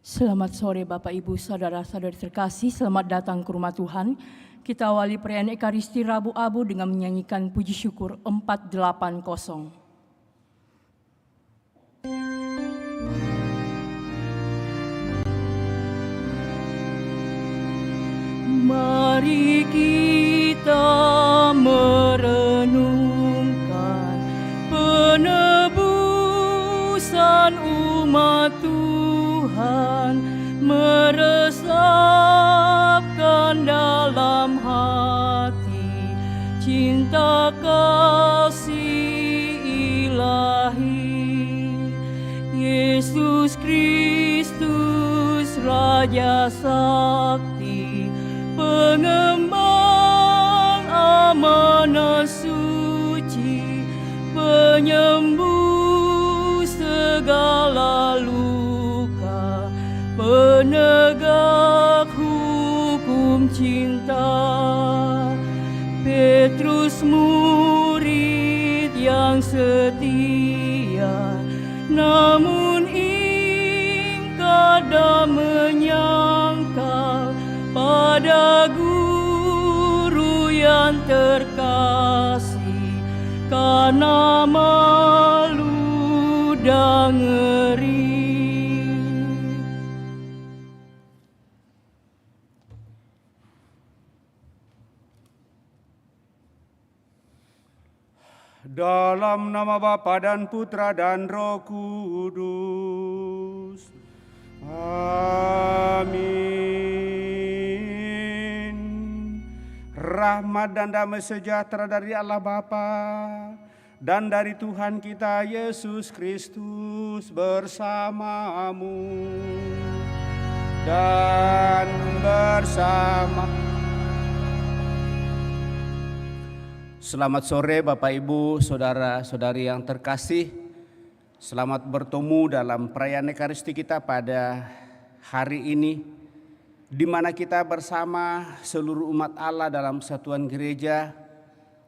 Selamat sore Bapak Ibu Saudara-saudari terkasih, selamat datang ke rumah Tuhan. Kita awali perayaan Ekaristi Rabu Abu dengan menyanyikan puji syukur 480. Mari kita merenungkan penebusan umat Tuhan, meresapkan dalam hati cinta kasih ilahi. Yesus Kristus Raja Sakti, pengembang amanah suci, penyembuh segala luka, penegak hukum cinta. Petrus murid yang setia, namun kadang menyangkal pada guru yang terkasih, karena malu dan ngeri. Dalam nama Bapa dan Putra dan Roh Kudus. Amin. Rahmat dan damai sejahtera dari Allah Bapa dan dari Tuhan kita Yesus Kristus bersamamu dan bersama. Selamat sore Bapak Ibu, Saudara-saudari yang terkasih. Selamat bertemu dalam perayaan Ekaristi kita pada hari ini, di mana kita bersama seluruh umat Allah dalam satuan gereja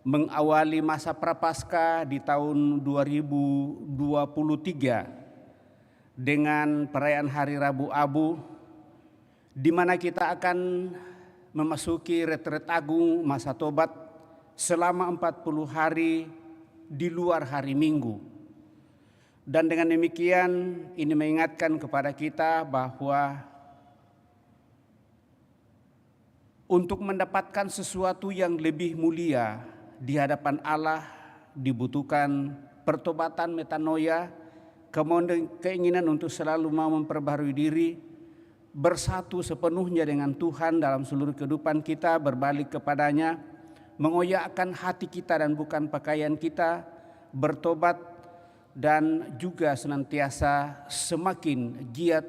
mengawali masa Prapaskah di tahun 2023 dengan perayaan Hari Rabu Abu, di mana kita akan memasuki retret agung masa tobat selama 40 hari di luar hari Minggu. Dan dengan demikian ini mengingatkan kepada kita bahwa untuk mendapatkan sesuatu yang lebih mulia di hadapan Allah dibutuhkan pertobatan metanoia, keinginan untuk selalu mau memperbarui diri, bersatu sepenuhnya dengan Tuhan dalam seluruh kehidupan kita, berbalik kepadanya, mengoyakkan hati kita dan bukan pakaian kita, bertobat, dan juga senantiasa semakin giat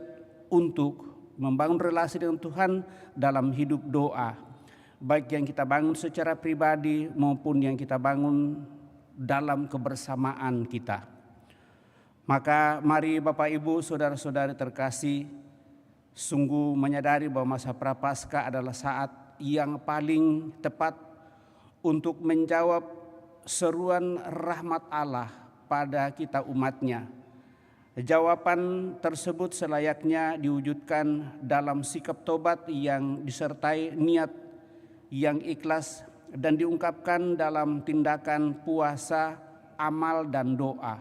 untuk membangun relasi dengan Tuhan dalam hidup doa, baik yang kita bangun secara pribadi maupun yang kita bangun dalam kebersamaan kita. Maka mari Bapak Ibu, Saudara-saudari terkasih, sungguh menyadari bahwa masa Prapaskah adalah saat yang paling tepat untuk menjawab seruan rahmat Allah pada kita umatnya. Jawaban tersebut selayaknya diwujudkan dalam sikap tobat yang disertai niat yang ikhlas dan diungkapkan dalam tindakan puasa, amal, dan doa.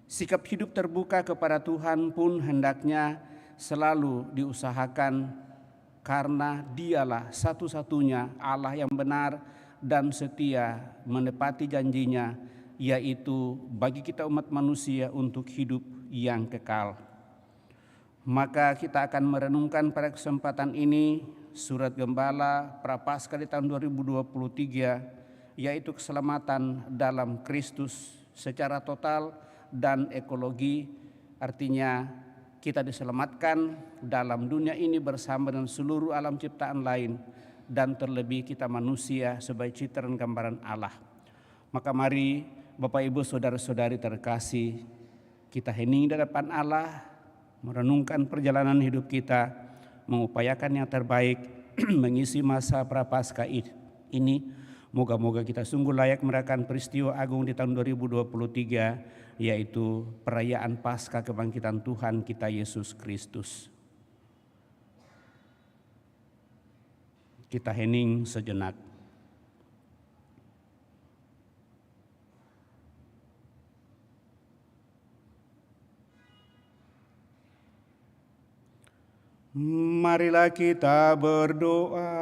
Sikap hidup terbuka kepada Tuhan pun hendaknya selalu diusahakan, karena Dialah satu-satunya Allah yang benar dan setia menepati janjinya, yaitu bagi kita umat manusia untuk hidup yang kekal. Maka kita akan merenungkan pada kesempatan ini surat Gembala Prapaskah di tahun 2023, yaitu keselamatan dalam Kristus secara total dan ekologi, artinya kita diselamatkan dalam dunia ini bersama dengan seluruh alam ciptaan lain, dan terlebih kita manusia sebagai citra dan gambaran Allah. Maka mari Bapak Ibu Saudara-saudari terkasih, kita hening di hadapan Allah, merenungkan perjalanan hidup kita, mengupayakan yang terbaik mengisi masa Prapaskah ini. Moga-moga kita sungguh layak merayakan peristiwa agung di tahun 2023, yaitu perayaan Paskah kebangkitan Tuhan kita Yesus Kristus. Kita hening sejenak. Marilah kita berdoa.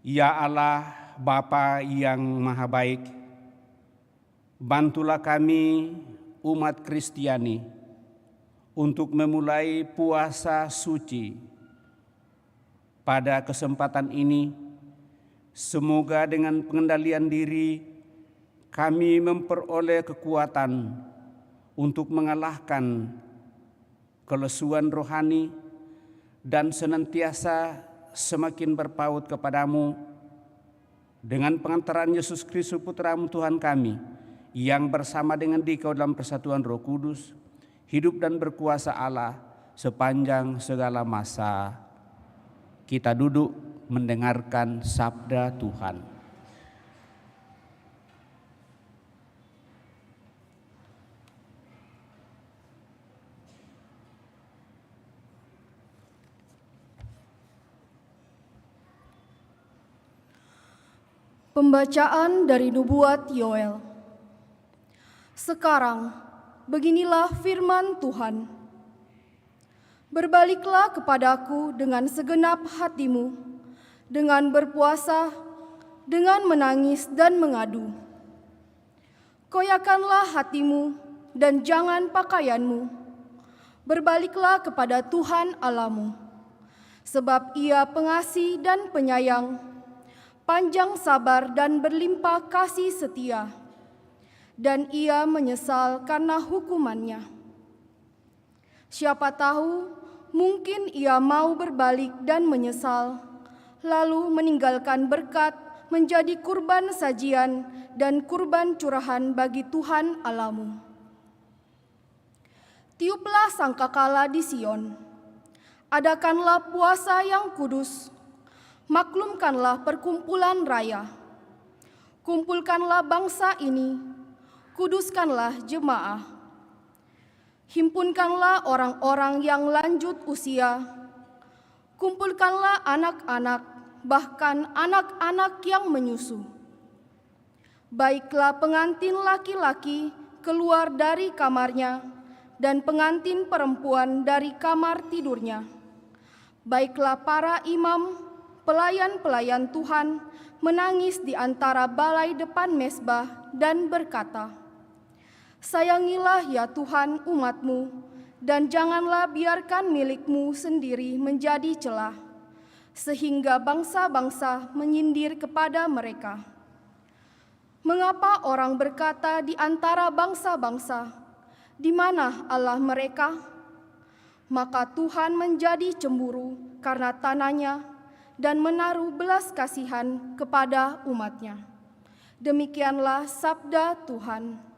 Ya Allah, Bapa yang Maha Baik, bantulah kami umat Kristiani untuk memulai puasa suci pada kesempatan ini. Semoga dengan pengendalian diri kami memperoleh kekuatan untuk mengalahkan kelesuan rohani dan senantiasa semakin berpaut kepadamu dengan pengantaran Yesus Kristus Putra-Mu Tuhan kami, yang bersama dengan Dikau dalam persatuan Roh Kudus, hidup dan berkuasa Allah sepanjang segala masa. Kita duduk mendengarkan sabda Tuhan. Pembacaan dari Nubuat Yoel. Sekarang, beginilah firman Tuhan. Berbaliklah kepadaku dengan segenap hatimu, dengan berpuasa, dengan menangis dan mengadu. Koyakanlah hatimu dan jangan pakaianmu. Berbaliklah kepada Tuhan Allahmu, sebab Ia pengasih dan penyayang, panjang sabar dan berlimpah kasih setia, dan Ia menyesal karena hukumannya. Siapa tahu, mungkin Ia mau berbalik dan menyesal, lalu meninggalkan berkat menjadi kurban sajian dan kurban curahan bagi Tuhan Allahmu. Tiuplah sangkakala di Sion, adakanlah puasa yang kudus, maklumkanlah perkumpulan raya, kumpulkanlah bangsa ini, kuduskanlah jemaah, himpunkanlah orang-orang yang lanjut usia, kumpulkanlah anak-anak, bahkan anak-anak yang menyusu. Baiklah pengantin laki-laki keluar dari kamarnya, dan pengantin perempuan dari kamar tidurnya. Baiklah para imam, pelayan-pelayan Tuhan menangis di antara balai depan mezbah dan berkata, "Sayangilah ya Tuhan umat-Mu, dan janganlah biarkan milik-Mu sendiri menjadi celah, sehingga bangsa-bangsa menyindir kepada mereka. Mengapa orang berkata di antara bangsa-bangsa, di mana Allah mereka? Maka Tuhan menjadi cemburu karena tanahnya, dan menaruh belas kasihan kepada umat-Nya." Demikianlah sabda Tuhan.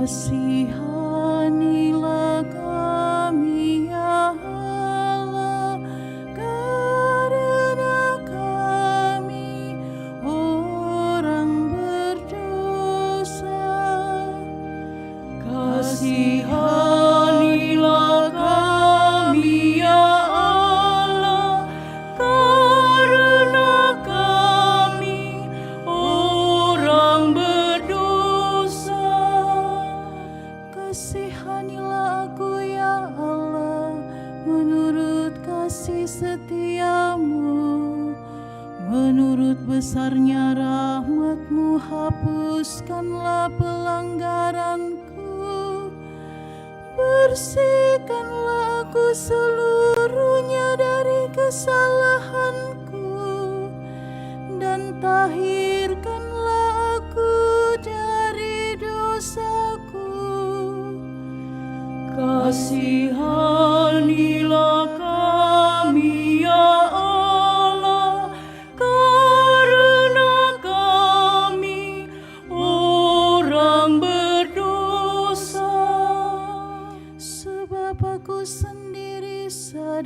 Kasihanilah kami ya Allah, karena kami orang berdosa. Kasihanilah kami ya Allah, karena kami orang berdosa. Kasihanilah aku ya Allah, menurut kasih setiamu, menurut besarnya rahmat-Mu, hapuskanlah pelanggaranku, bersihkanlah aku seluruhnya dari kesalahanku, dan tahirkanlah aku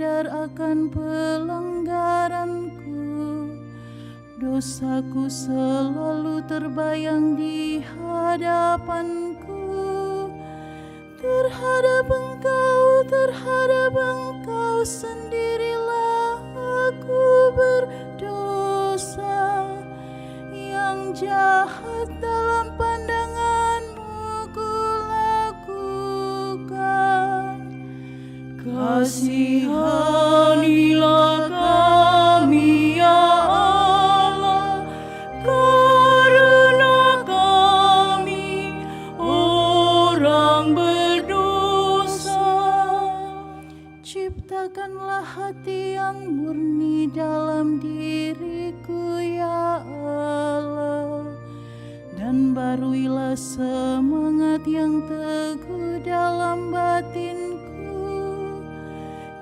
sadar akan pelanggaranku. Dosaku selalu terbayang di hadapanku. Terhadap engkau sendirilah aku berdosa. Yang jahat dalam pandanganmu kulakukan. Kasihanilah kami ya Allah, karena kami orang berdosa. Ciptakanlah hati yang murni dalam diriku ya Allah, dan baruilah semangat yang teguh dalam batinku.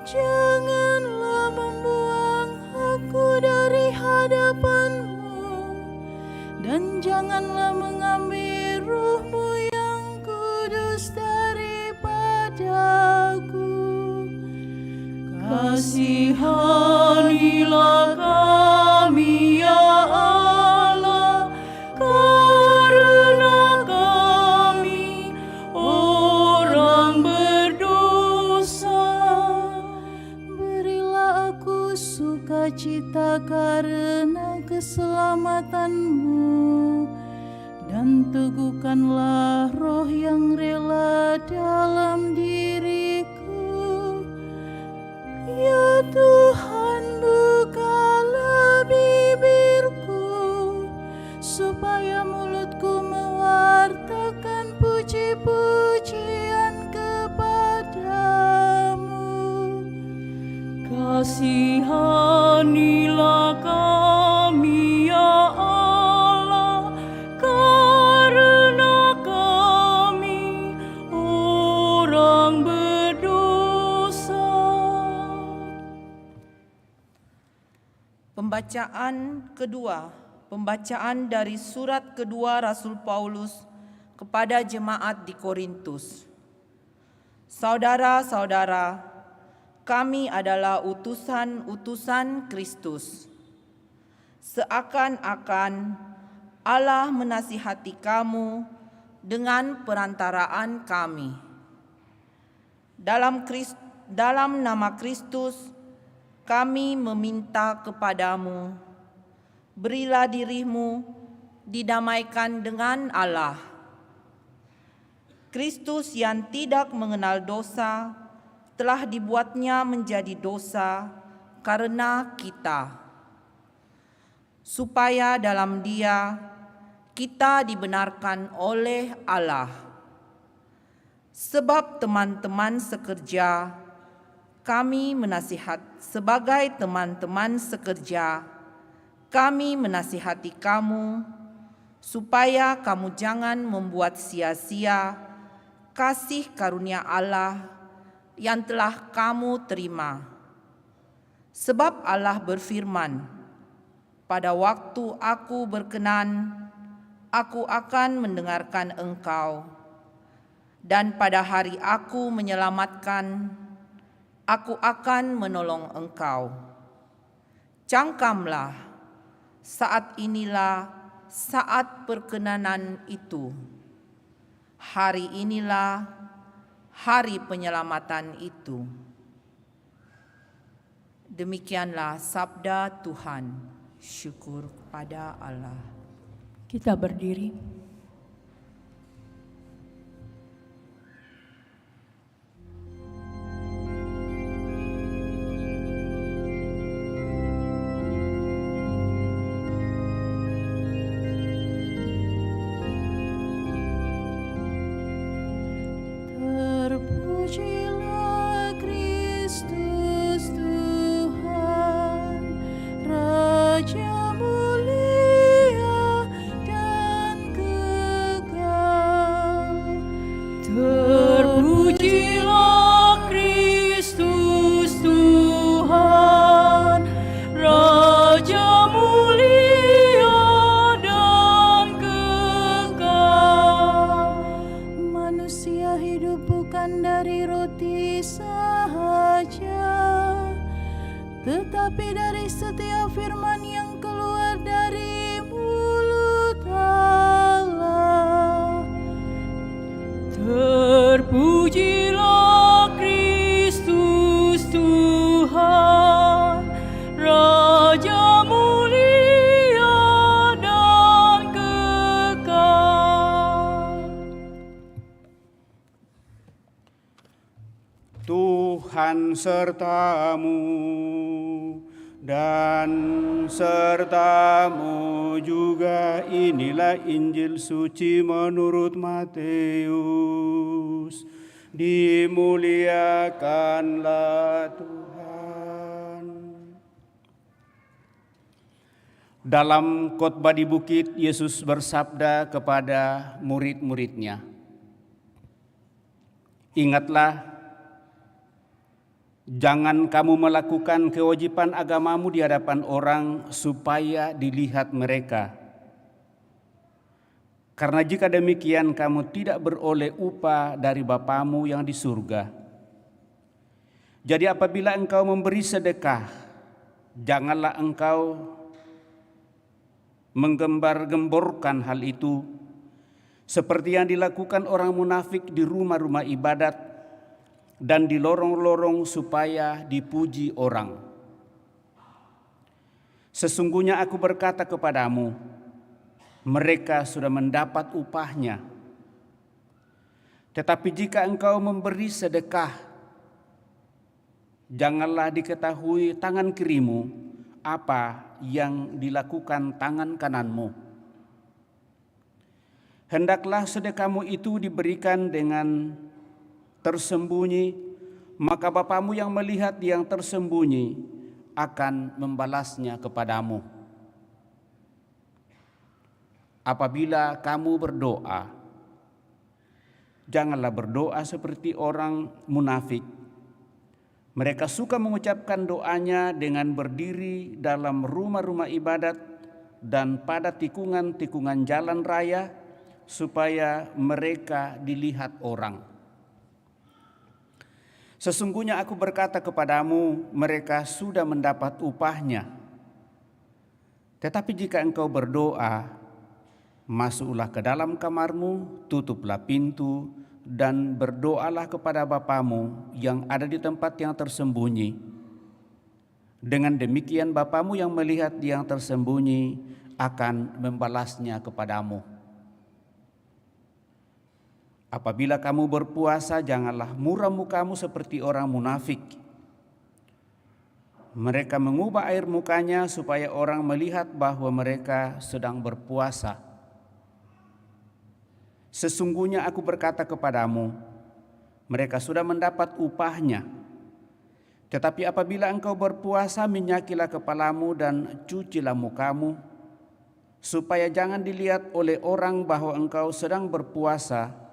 Janganlah membuang aku dari hadapan-Mu, dan janganlah mengambil Ruh-Mu yang kudus daripadaku. Kasihanilah kami ya Allah, karena kami orang berdosa. Berilah aku sukacita karena keselamatan-Mu, dan teguhkanlah roh yang rela dalam diriku. Ya Tuhan, bukalah bibirku, supaya mulutku mewartakan puji-pujian kepadamu. Kasihanilah kami ya Allah, karena kami orang berdosa. Pembacaan kedua, pembacaan dari surat kedua Rasul Paulus kepada jemaat di Korintus. Saudara-saudara, kami adalah utusan-utusan Kristus. Seakan-akan Allah menasihati kamu dengan perantaraan kami. Dalam nama Kristus, kami meminta kepadamu, berilah dirimu didamaikan dengan Allah. Kristus yang tidak mengenal dosa telah dibuatnya menjadi dosa karena kita, supaya dalam Dia kita dibenarkan oleh Allah. Sebab teman-teman sekerja, kami sebagai teman-teman sekerja, kami menasihati kamu supaya kamu jangan membuat sia-sia kasih karunia Allah yang telah kamu terima. Sebab Allah berfirman, pada waktu aku berkenan, aku akan mendengarkan engkau, dan pada hari aku menyelamatkan, aku akan menolong engkau. Cangkamlah, saat inilah saat perkenanan itu. Hari inilah hari penyelamatan itu. Demikianlah sabda Tuhan. Syukur pada Allah. Kita berdiri. Terpujilah Kristus Tuhan, Raja mulia dan tetapi dari setiap firman yang keluar dari mulut Allah. Terpujilah Kristus Tuhan, Raja mulia dan kekal. Tuhan sertamu dan sertamu juga. Inilah Injil suci menurut Matius. Dimuliakanlah Tuhan. Dalam khotbah di bukit, Yesus bersabda kepada murid-muridnya, "Ingatlah, jangan kamu melakukan kewajiban agamamu di hadapan orang supaya dilihat mereka. Karena jika demikian kamu tidak beroleh upah dari Bapamu yang di surga. Jadi apabila engkau memberi sedekah, janganlah engkau menggembar-gemborkan hal itu seperti yang dilakukan orang munafik di rumah-rumah ibadat dan di lorong-lorong supaya dipuji orang. Sesungguhnya aku berkata kepadamu, mereka sudah mendapat upahnya. Tetapi jika engkau memberi sedekah, janganlah diketahui tangan kirimu apa yang dilakukan tangan kananmu. Hendaklah sedekahmu itu diberikan dengan tersembunyi, maka Bapamu yang melihat yang tersembunyi akan membalasnya kepadamu. Apabila kamu berdoa, janganlah berdoa seperti orang munafik. Mereka suka mengucapkan doanya dengan berdiri dalam rumah-rumah ibadat dan pada tikungan-tikungan jalan raya supaya mereka dilihat orang. Sesungguhnya aku berkata kepadamu, mereka sudah mendapat upahnya. Tetapi jika engkau berdoa, masuklah ke dalam kamarmu, tutuplah pintu, dan berdoalah kepada Bapamu yang ada di tempat yang tersembunyi. Dengan demikian Bapamu yang melihat yang tersembunyi akan membalasnya kepadamu. Apabila kamu berpuasa, janganlah muram mukamu seperti orang munafik. Mereka mengubah air mukanya supaya orang melihat bahwa mereka sedang berpuasa. Sesungguhnya aku berkata kepadamu, mereka sudah mendapat upahnya. Tetapi apabila engkau berpuasa, minyakilah kepalamu dan cucilah mukamu, supaya jangan dilihat oleh orang bahwa engkau sedang berpuasa,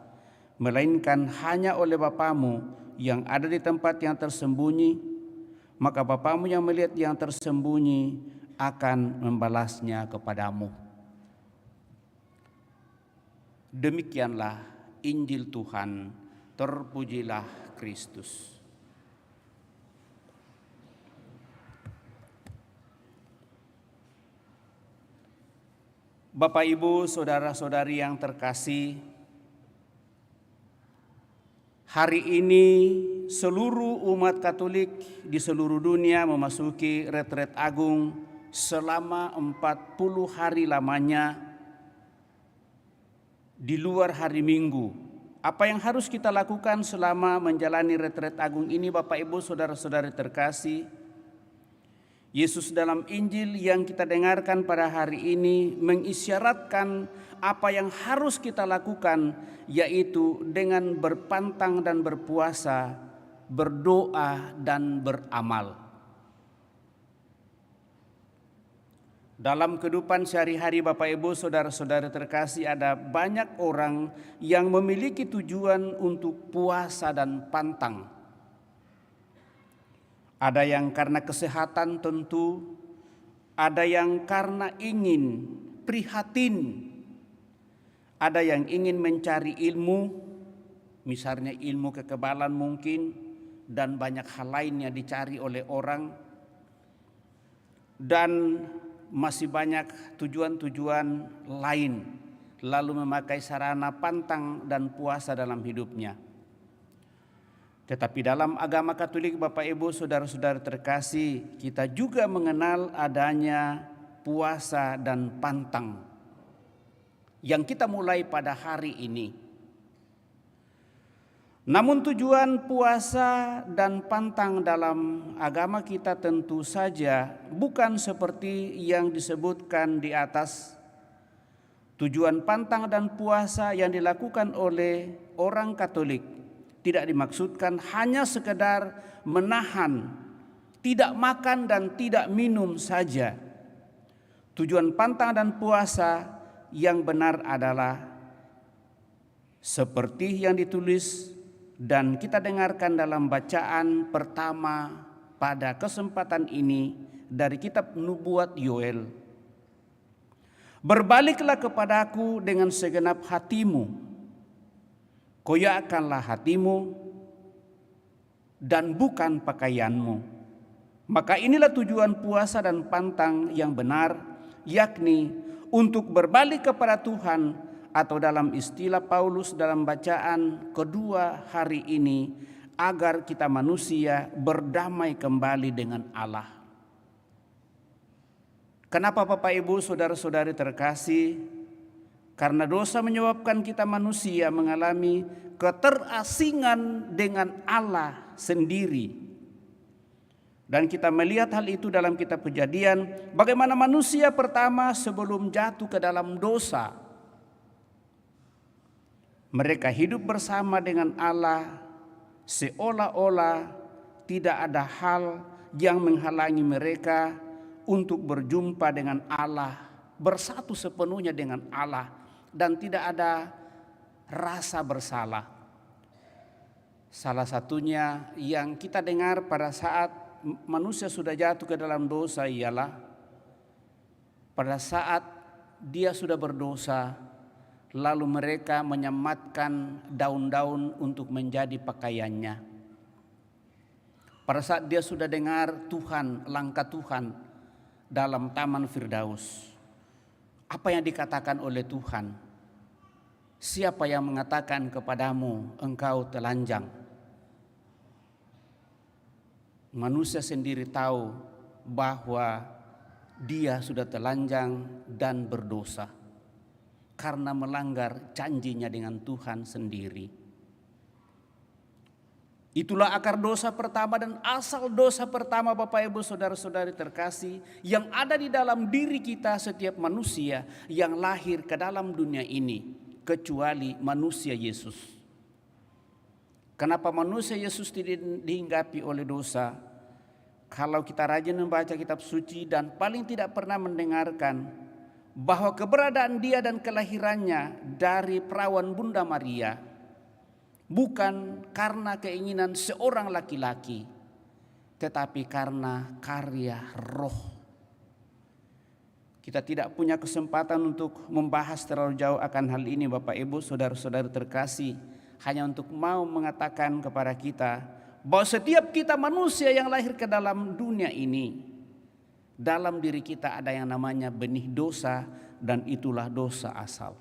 melainkan hanya oleh Bapamu yang ada di tempat yang tersembunyi. Maka Bapamu yang melihat yang tersembunyi akan membalasnya kepadamu." Demikianlah Injil Tuhan, terpujilah Kristus. Bapak, Ibu, saudara-saudari yang terkasih, hari ini seluruh umat Katolik di seluruh dunia memasuki retret agung selama 40 hari lamanya di luar hari Minggu. Apa yang harus kita lakukan selama menjalani retret agung ini, Bapak, Ibu, saudara-saudari terkasih? Yesus dalam Injil yang kita dengarkan pada hari ini mengisyaratkan apa yang harus kita lakukan, yaitu dengan berpantang dan berpuasa, berdoa dan beramal. Dalam kehidupan sehari-hari, Bapak, Ibu, saudara-saudara terkasih, ada banyak orang yang memiliki tujuan untuk puasa dan pantang. Ada yang karena kesehatan tentu, ada yang karena ingin prihatin, ada yang ingin mencari ilmu, misalnya ilmu kekebalan mungkin, dan banyak hal lainnya dicari oleh orang. dan masih banyak tujuan-tujuan lain, lalu memakai sarana pantang dan puasa dalam hidupnya. Tetapi dalam agama Katolik, Bapak Ibu, saudara-saudara terkasih, kita juga mengenal adanya puasa dan pantang yang kita mulai pada hari ini. Namun tujuan puasa dan pantang dalam agama kita tentu saja bukan seperti yang disebutkan di atas. Tujuan pantang dan puasa yang dilakukan oleh orang Katolik tidak dimaksudkan hanya sekedar menahan, tidak makan dan tidak minum saja. Tujuan pantang dan puasa yang benar adalah seperti yang ditulis dan kita dengarkan dalam bacaan pertama pada kesempatan ini dari kitab Nubuat Yoel. Berbaliklah kepadaku dengan segenap hatimu, koyakkanlah hatimu dan bukan pakaianmu. Maka inilah tujuan puasa dan pantang yang benar, yakni untuk berbalik kepada Tuhan, atau dalam istilah Paulus dalam bacaan kedua hari ini, agar kita manusia berdamai kembali dengan Allah. Kenapa Bapak Ibu saudara-saudari terkasih? Karena dosa menyebabkan kita manusia mengalami keterasingan dengan Allah sendiri. Dan kita melihat hal itu dalam kitab Kejadian, bagaimana manusia pertama sebelum jatuh ke dalam dosa, mereka hidup bersama dengan Allah seolah-olah tidak ada hal yang menghalangi mereka untuk berjumpa dengan Allah, bersatu sepenuhnya dengan Allah, dan tidak ada rasa bersalah. Salah satunya yang kita dengar pada saat manusia sudah jatuh ke dalam dosa ialah pada saat dia sudah berdosa, lalu mereka menyematkan daun-daun untuk menjadi pakaiannya. Pada saat dia sudah dengar Tuhan, langkah Tuhan dalam Taman Firdaus, apa yang dikatakan oleh Tuhan? Siapa yang mengatakan kepadamu engkau telanjang? Manusia sendiri tahu bahwa dia sudah telanjang dan berdosa karena melanggar janjinya dengan Tuhan sendiri. Itulah akar dosa pertama dan asal dosa pertama, Bapak Ibu saudara-saudari terkasih, yang ada di dalam diri kita setiap manusia yang lahir ke dalam dunia ini, kecuali manusia Yesus. Kenapa manusia Yesus tidak dihinggapi oleh dosa? Kalau kita rajin membaca kitab suci dan paling tidak pernah mendengarkan bahwa keberadaan dia dan kelahirannya dari perawan Bunda Maria bukan karena keinginan seorang laki-laki, tetapi karena karya Roh. Kita tidak punya kesempatan untuk membahas terlalu jauh akan hal ini, Bapak Ibu saudara-saudara terkasih, hanya untuk mau mengatakan kepada kita bahwa setiap kita manusia yang lahir ke dalam dunia ini, dalam diri kita ada yang namanya benih dosa, dan itulah dosa asal.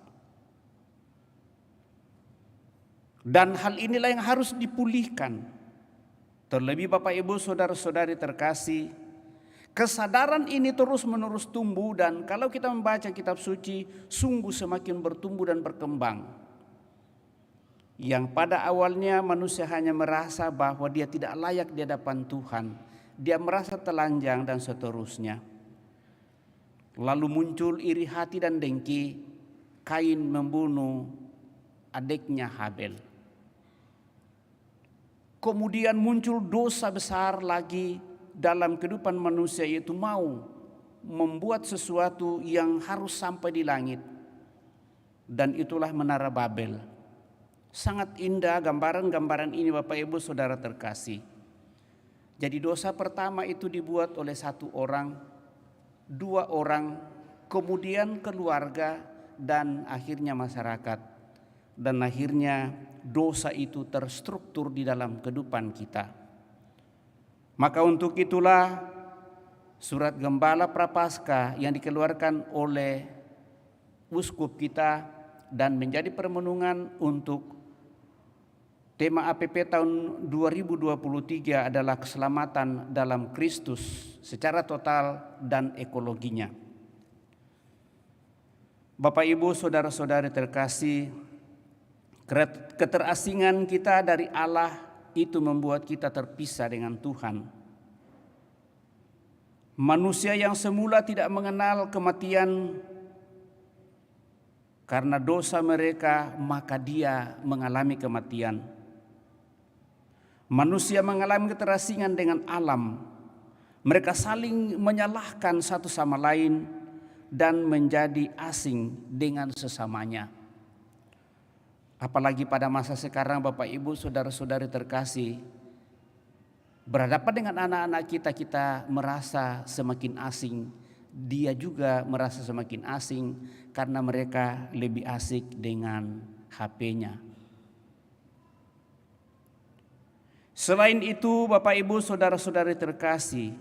Dan hal inilah yang harus dipulihkan. Terlebih Bapak Ibu saudara-saudari terkasih, kesadaran ini terus-menerus tumbuh, dan kalau kita membaca kitab suci sungguh semakin bertumbuh dan berkembang. Yang pada awalnya manusia hanya merasa bahwa dia tidak layak di hadapan Tuhan, dia merasa telanjang dan seterusnya. Lalu muncul iri hati dan dengki. Kain membunuh adiknya Habel. Kemudian muncul dosa besar lagi dalam kehidupan manusia, yaitu mau membuat sesuatu yang harus sampai di langit. Dan itulah Menara Babel. Sangat indah gambaran-gambaran ini, Bapak Ibu saudara terkasih. Jadi dosa pertama itu dibuat oleh satu orang, dua orang, kemudian keluarga, dan akhirnya masyarakat. Dan akhirnya dosa itu terstruktur di dalam kehidupan kita. Maka untuk itulah surat Gembala Prapaskah yang dikeluarkan oleh uskup kita dan menjadi permenungan untuk tema APP tahun 2023 adalah keselamatan dalam Kristus secara total dan ekologinya. Bapak, Ibu, saudara-saudari terkasih, keterasingan kita dari Allah itu membuat kita terpisah dengan Tuhan. Manusia yang semula tidak mengenal kematian karena dosa mereka, maka dia mengalami kematian. Manusia mengalami keterasingan dengan alam. Mereka saling menyalahkan satu sama lain dan menjadi asing dengan sesamanya. Apalagi pada masa sekarang, Bapak, Ibu, saudara-saudari terkasih, berhadapan dengan anak-anak kita, kita merasa semakin asing. Dia juga merasa semakin asing karena mereka lebih asik dengan HP-nya. Selain itu, Bapak, Ibu, saudara-saudari terkasih,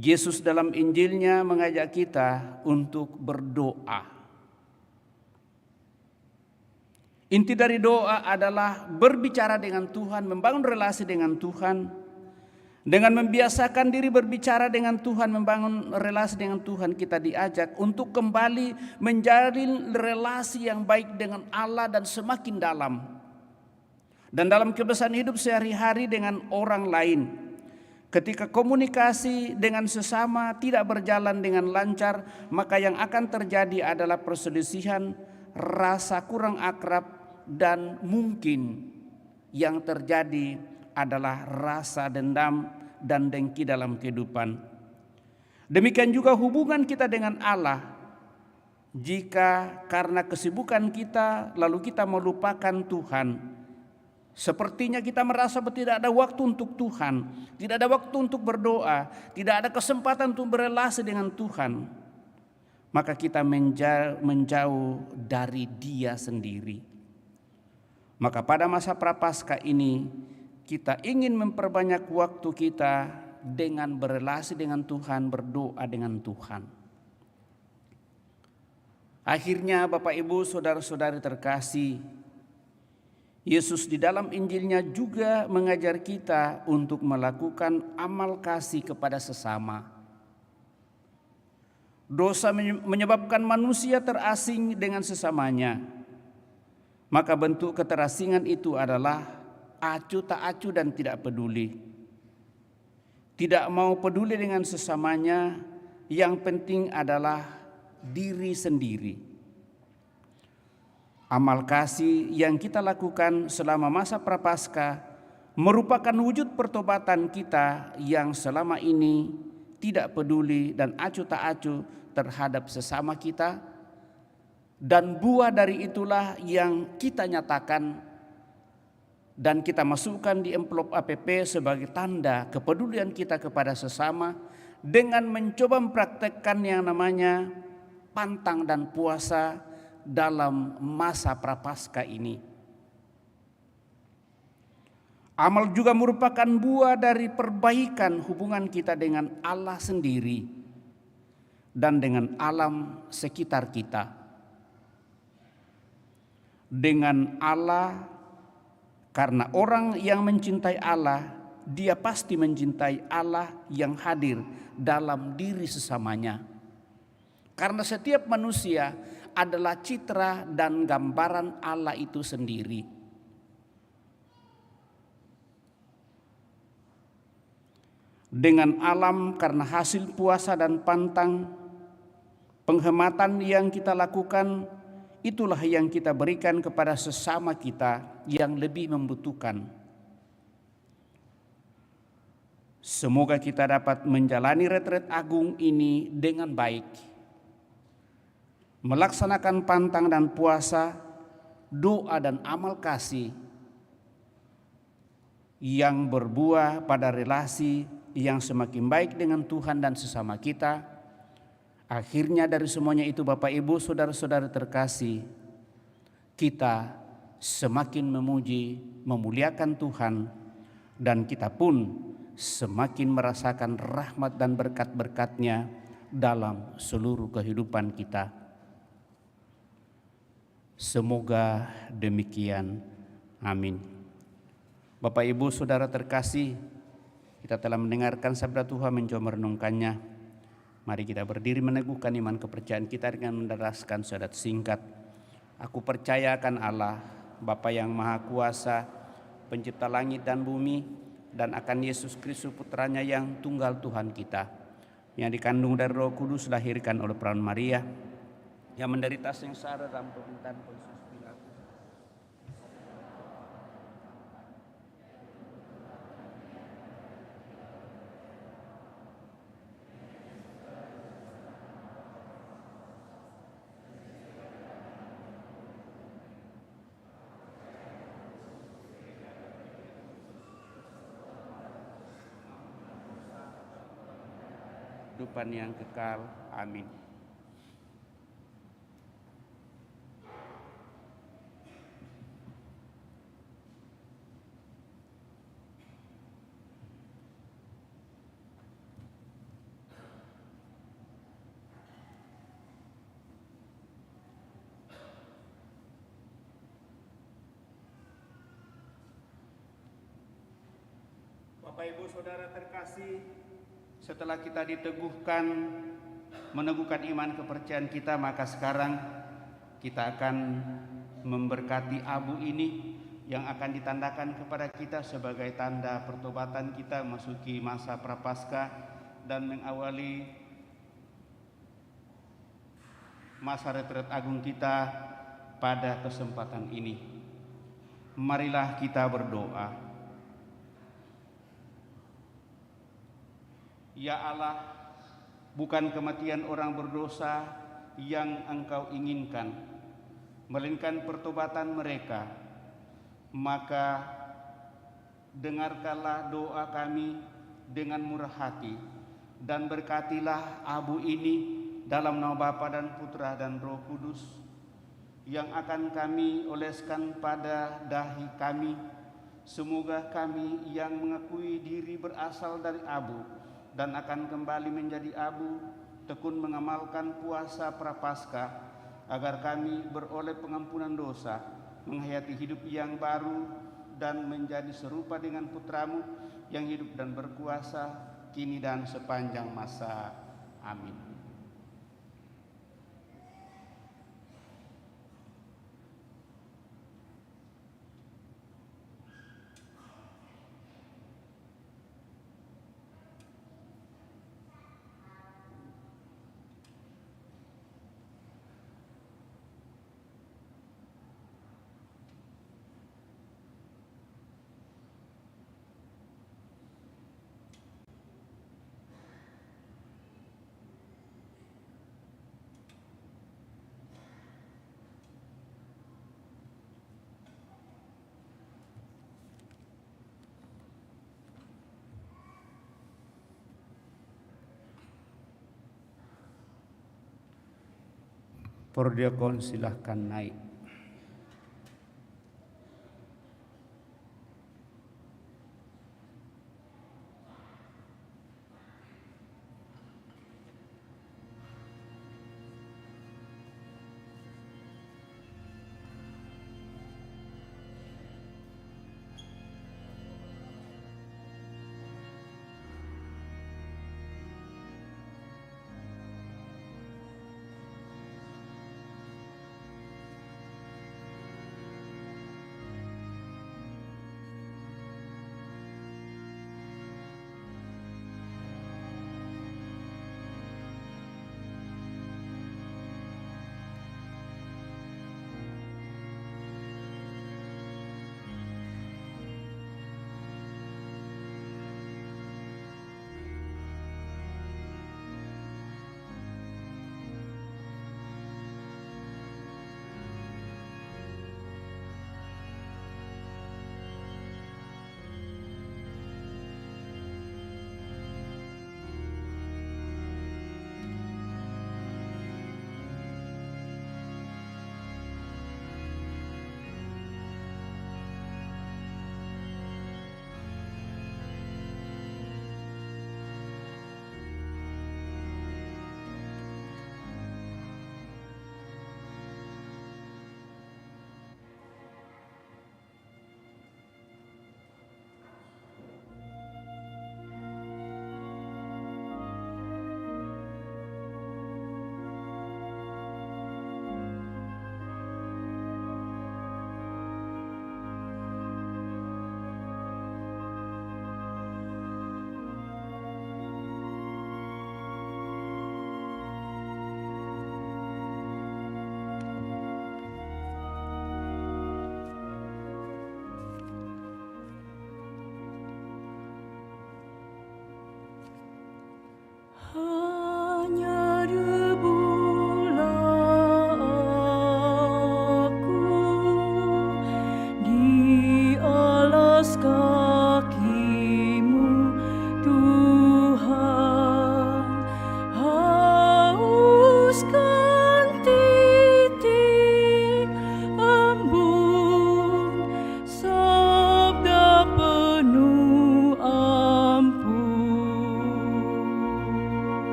Yesus dalam Injilnya mengajak kita untuk berdoa. Inti dari doa adalah berbicara dengan Tuhan, membangun relasi dengan Tuhan. Dengan membiasakan diri berbicara dengan Tuhan, membangun relasi dengan Tuhan, kita diajak untuk kembali menjalin relasi yang baik dengan Allah dan semakin dalam. Dan dalam kebiasaan hidup sehari-hari dengan orang lain. Ketika komunikasi dengan sesama tidak berjalan dengan lancar, maka yang akan terjadi adalah perselisihan, rasa kurang akrab, dan mungkin yang terjadi adalah rasa dendam dan dengki dalam kehidupan. Demikian juga hubungan kita dengan Allah. Jika karena kesibukan kita lalu kita melupakan Tuhan, sepertinya kita merasa tidak ada waktu untuk Tuhan, tidak ada waktu untuk berdoa, tidak ada kesempatan untuk berelasi dengan Tuhan, maka kita menjauh dari Dia sendiri. Maka pada masa Prapaskah ini kita ingin memperbanyak waktu kita dengan berelasi dengan Tuhan, berdoa dengan Tuhan. Akhirnya, Bapak, Ibu, saudara-saudari terkasih, Yesus di dalam Injilnya juga mengajar kita untuk melakukan amal kasih kepada sesama. Dosa menyebabkan manusia terasing dengan sesamanya. Maka bentuk keterasingan itu adalah acuh tak acuh dan tidak peduli. Tidak mau peduli dengan sesamanya, yang penting adalah diri sendiri. Amal kasih yang kita lakukan selama masa Prapaskah merupakan wujud pertobatan kita yang selama ini tidak peduli dan acuh tak acuh terhadap sesama kita. Dan buah dari itulah yang kita nyatakan dan kita masukkan di amplop APP sebagai tanda kepedulian kita kepada sesama dengan mencoba mempraktekkan yang namanya pantang dan puasa dalam masa Prapaskah ini. Amal juga merupakan buah dari perbaikan hubungan kita dengan Allah sendiri dan dengan alam sekitar kita. Dengan Allah, karena orang yang mencintai Allah, dia pasti mencintai Allah yang hadir dalam diri sesamanya. Karena setiap manusia adalah citra dan gambaran Allah itu sendiri. Dengan alam, karena hasil puasa dan pantang, penghematan yang kita lakukan, itulah yang kita berikan kepada sesama kita yang lebih membutuhkan. Semoga kita dapat menjalani retret agung ini dengan baik. Melaksanakan pantang dan puasa, doa dan amal kasih yang berbuah pada relasi yang semakin baik dengan Tuhan dan sesama kita. Akhirnya dari semuanya itu, Bapak, Ibu, saudara-saudara terkasih, kita semakin memuji, memuliakan Tuhan, dan kita pun semakin merasakan rahmat dan berkat-berkat-Nya dalam seluruh kehidupan kita. Semoga demikian. Amin. Bapak, Ibu, Saudara terkasih, kita telah mendengarkan sabda Tuhan, mencoba merenungkannya. Mari kita berdiri meneguhkan iman kepercayaan kita dengan menderaskan syahadat singkat. Aku percaya akan Allah, Bapa yang Maha Kuasa, Pencipta langit dan bumi, dan akan Yesus Kristus Putranya yang tunggal Tuhan kita, yang dikandung dari Roh Kudus, dilahirkan oleh perawan Maria, yang menderita sengsara dalam pemerintahan Pontius Pilatus, kehidupan yang kekal. Amin. Bapak, Ibu, Saudara terkasih, setelah kita diteguhkan, meneguhkan iman kepercayaan kita, maka sekarang kita akan memberkati abu ini yang akan ditandakan kepada kita sebagai tanda pertobatan kita memasuki masa prapaskah dan mengawali masa retret agung kita pada kesempatan ini. Marilah kita berdoa. Ya Allah, bukan kematian orang berdosa yang Engkau inginkan, melainkan pertobatan mereka. Maka dengarkanlah doa kami dengan murah hati, dan berkatilah abu ini dalam nama Bapa dan Putra dan Roh Kudus, yang akan kami oleskan pada dahi kami. Semoga kami yang mengakui diri berasal dari abu dan akan kembali menjadi abu, tekun mengamalkan puasa prapaskah, agar kami beroleh pengampunan dosa, menghayati hidup yang baru, dan menjadi serupa dengan Putramu yang hidup dan berkuasa kini dan sepanjang masa. Amin. Perdiakon silahkan naik.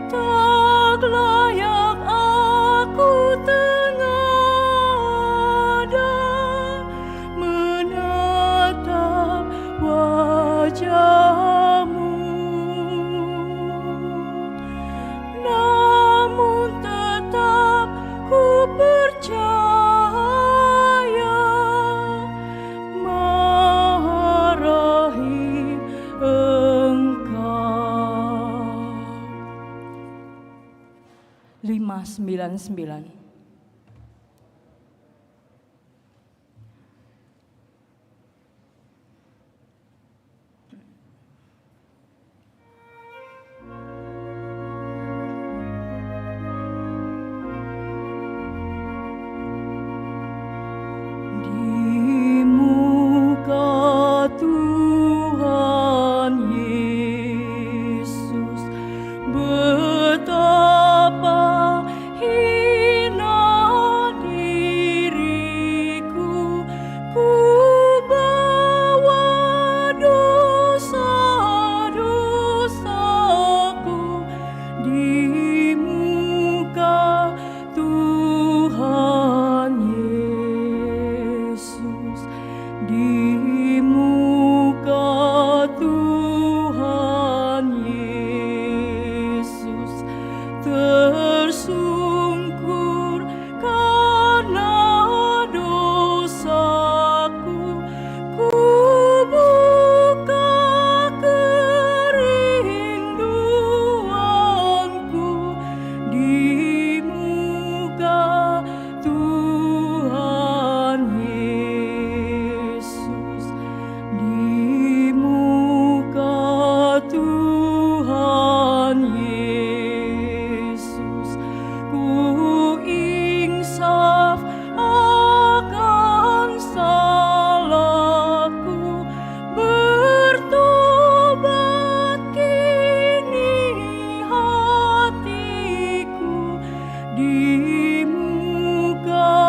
Tak layak aku tengada menatap wajah-Mu, namun tetap ku percaya Maha Rahim Engkau. 599. Di muka Tuhan Yesus, betapa hina diriku, ku bawa dosa-dosaku di muka Tuhan Yesus, di muka Tuhan Yesus, tersungkur karena dosaku, ku buka kerinduanku di muka Tuhan Yesus, di muka Tuhan Yesus, ku insaf akan salahku, bertobat kini hatiku di muka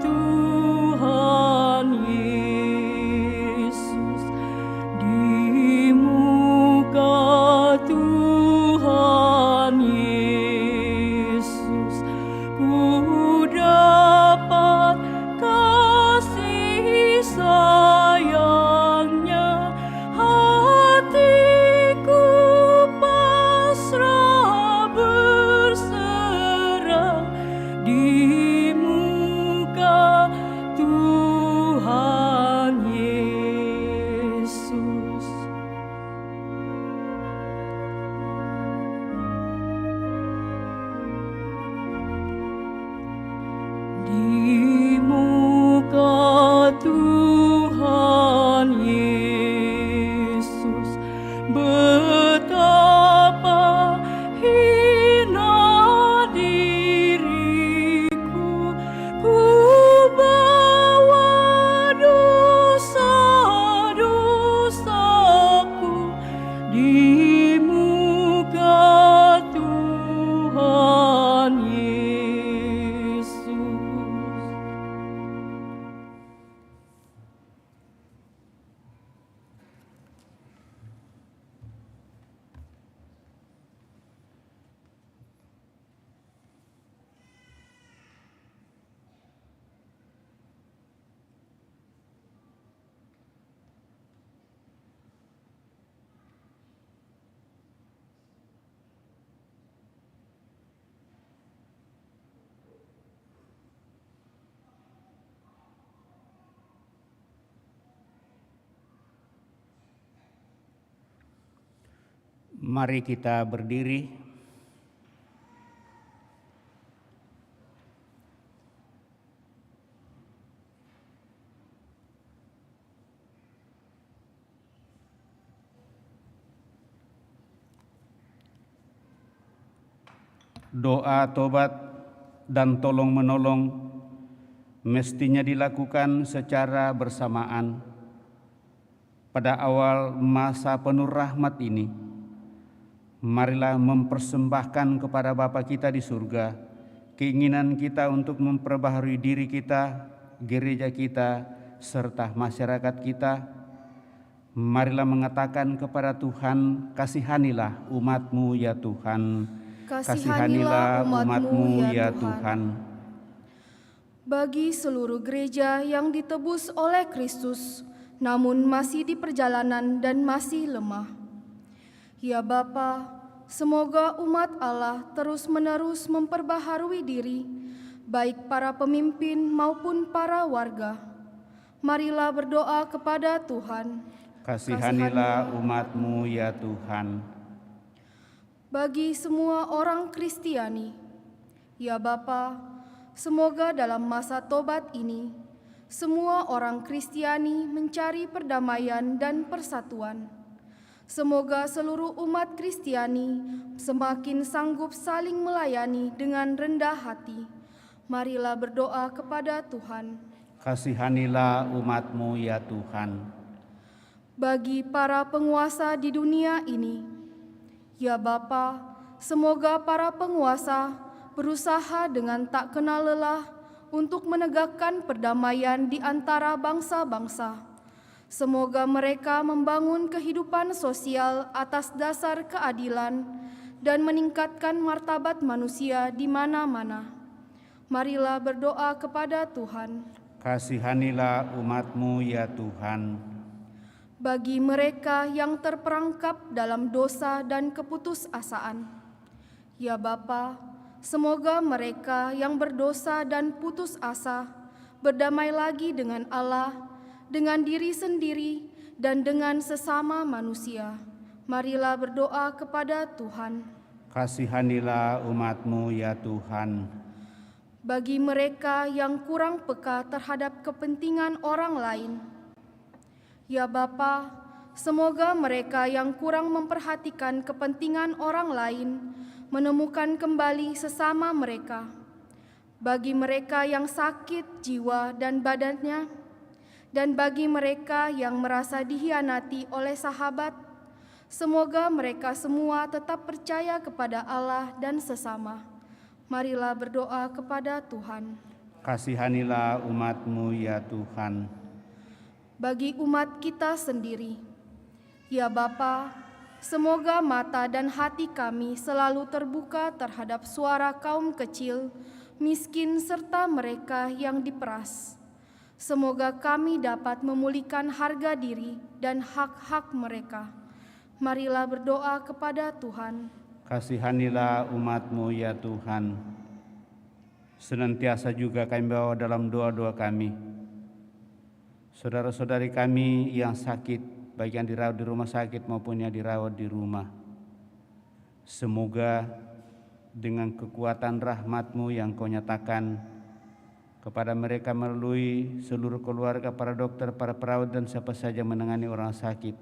Tuhan Yesus, di muka Tuhan Yesus, ku dapat kasih sayang-Nya, hatiku pasrah berserah di muka Tuhan Yesus. Di muka Tuhan Yesus, betapa hina diriku, ku bawa dosa-dosaku di muka Tuhan Yesus. Mari kita berdiri. Doa tobat dan tolong menolong mestinya dilakukan secara bersamaan. Pada awal masa penuh rahmat ini, marilah mempersembahkan kepada Bapa kita di surga keinginan kita untuk memperbaharui diri kita, gereja kita, serta masyarakat kita, Marilah mengatakan kepada Tuhan, kasihanilah umat-Mu ya Tuhan. Kasihanilah umat-Mu ya Tuhan. Bagi seluruh gereja yang ditebus oleh Kristus, namun masih di perjalanan dan masih lemah. Ya Bapa, semoga umat Allah terus-menerus memperbaharui diri, baik para pemimpin maupun para warga. Marilah berdoa kepada Tuhan. Kasihanilah umat-Mu ya Tuhan. Bagi semua orang Kristiani, ya Bapa, semoga dalam masa tobat ini, semua orang Kristiani mencari perdamaian dan persatuan. Semoga seluruh umat Kristiani semakin sanggup saling melayani dengan rendah hati. Marilah berdoa kepada Tuhan. Kasihanilah umat-Mu ya Tuhan. Bagi para penguasa di dunia ini, ya Bapa, semoga para penguasa berusaha dengan tak kenal lelah untuk menegakkan perdamaian di antara bangsa-bangsa. Semoga mereka membangun kehidupan sosial atas dasar keadilan dan meningkatkan martabat manusia di mana-mana. Marilah berdoa kepada Tuhan. Kasihanilah umat-Mu ya Tuhan. Bagi mereka yang terperangkap dalam dosa dan keputusasaan, ya Bapa, semoga mereka yang berdosa dan putus asa berdamai lagi dengan Allah, dengan diri sendiri, dan dengan sesama manusia. Marilah berdoa kepada Tuhan. Kasihanilah umat-Mu ya Tuhan. Bagi mereka yang kurang peka terhadap kepentingan orang lain, ya Bapa, semoga mereka yang kurang memperhatikan kepentingan orang lain menemukan kembali sesama mereka. Bagi mereka yang sakit jiwa dan badannya, dan bagi mereka yang merasa dihianati oleh sahabat, semoga mereka semua tetap percaya kepada Allah dan sesama. Marilah berdoa kepada Tuhan. Kasihanilah umat-Mu ya Tuhan. Bagi umat kita sendiri, ya Bapa, semoga mata dan hati kami selalu terbuka terhadap suara kaum kecil, miskin, serta mereka yang diperas. Semoga kami dapat memulihkan harga diri dan hak-hak mereka. Marilah berdoa kepada Tuhan. Kasihanilah umat-Mu ya Tuhan. Senantiasa juga kami bawa dalam doa-doa kami saudara-saudari kami yang sakit, baik yang dirawat di rumah sakit maupun yang dirawat di rumah. Semoga dengan kekuatan rahmat-Mu yang Kau nyatakan kepada mereka melalui seluruh keluarga, para dokter, para perawat, dan siapa saja menangani orang sakit,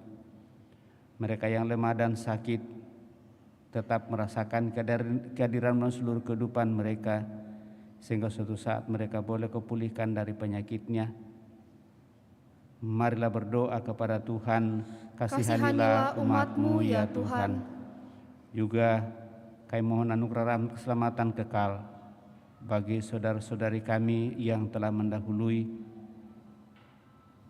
mereka yang lemah dan sakit tetap merasakan kehadiran-Mu seluruh kehidupan mereka, sehingga suatu saat mereka boleh kepulihkan dari penyakitnya. Marilah berdoa kepada Tuhan. Kasihanilah umat-Mu ya Tuhan. Juga kami mohon anugerah rahmat keselamatan kekal bagi saudara-saudari kami yang telah mendahului.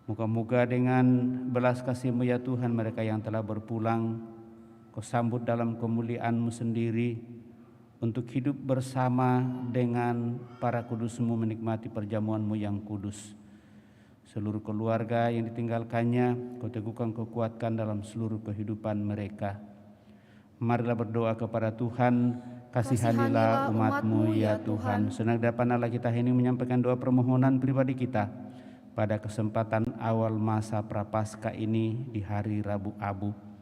Moga-moga dengan belas kasih-Mu ya Tuhan, mereka yang telah berpulang, Kau sambut dalam kemuliaan-Mu sendiri untuk hidup bersama dengan para kudus-Mu menikmati perjamuan-Mu yang kudus. Seluruh keluarga yang ditinggalkannya, Kau teguhkan, Kau kuatkan dalam seluruh kehidupan mereka. Marilah berdoa kepada Tuhan. Kasihanilah umat-Mu ya Tuhan. Senang dapat Allah kita ini menyampaikan doa permohonan pribadi kita pada kesempatan awal masa Prapaskah ini di hari Rabu Abu.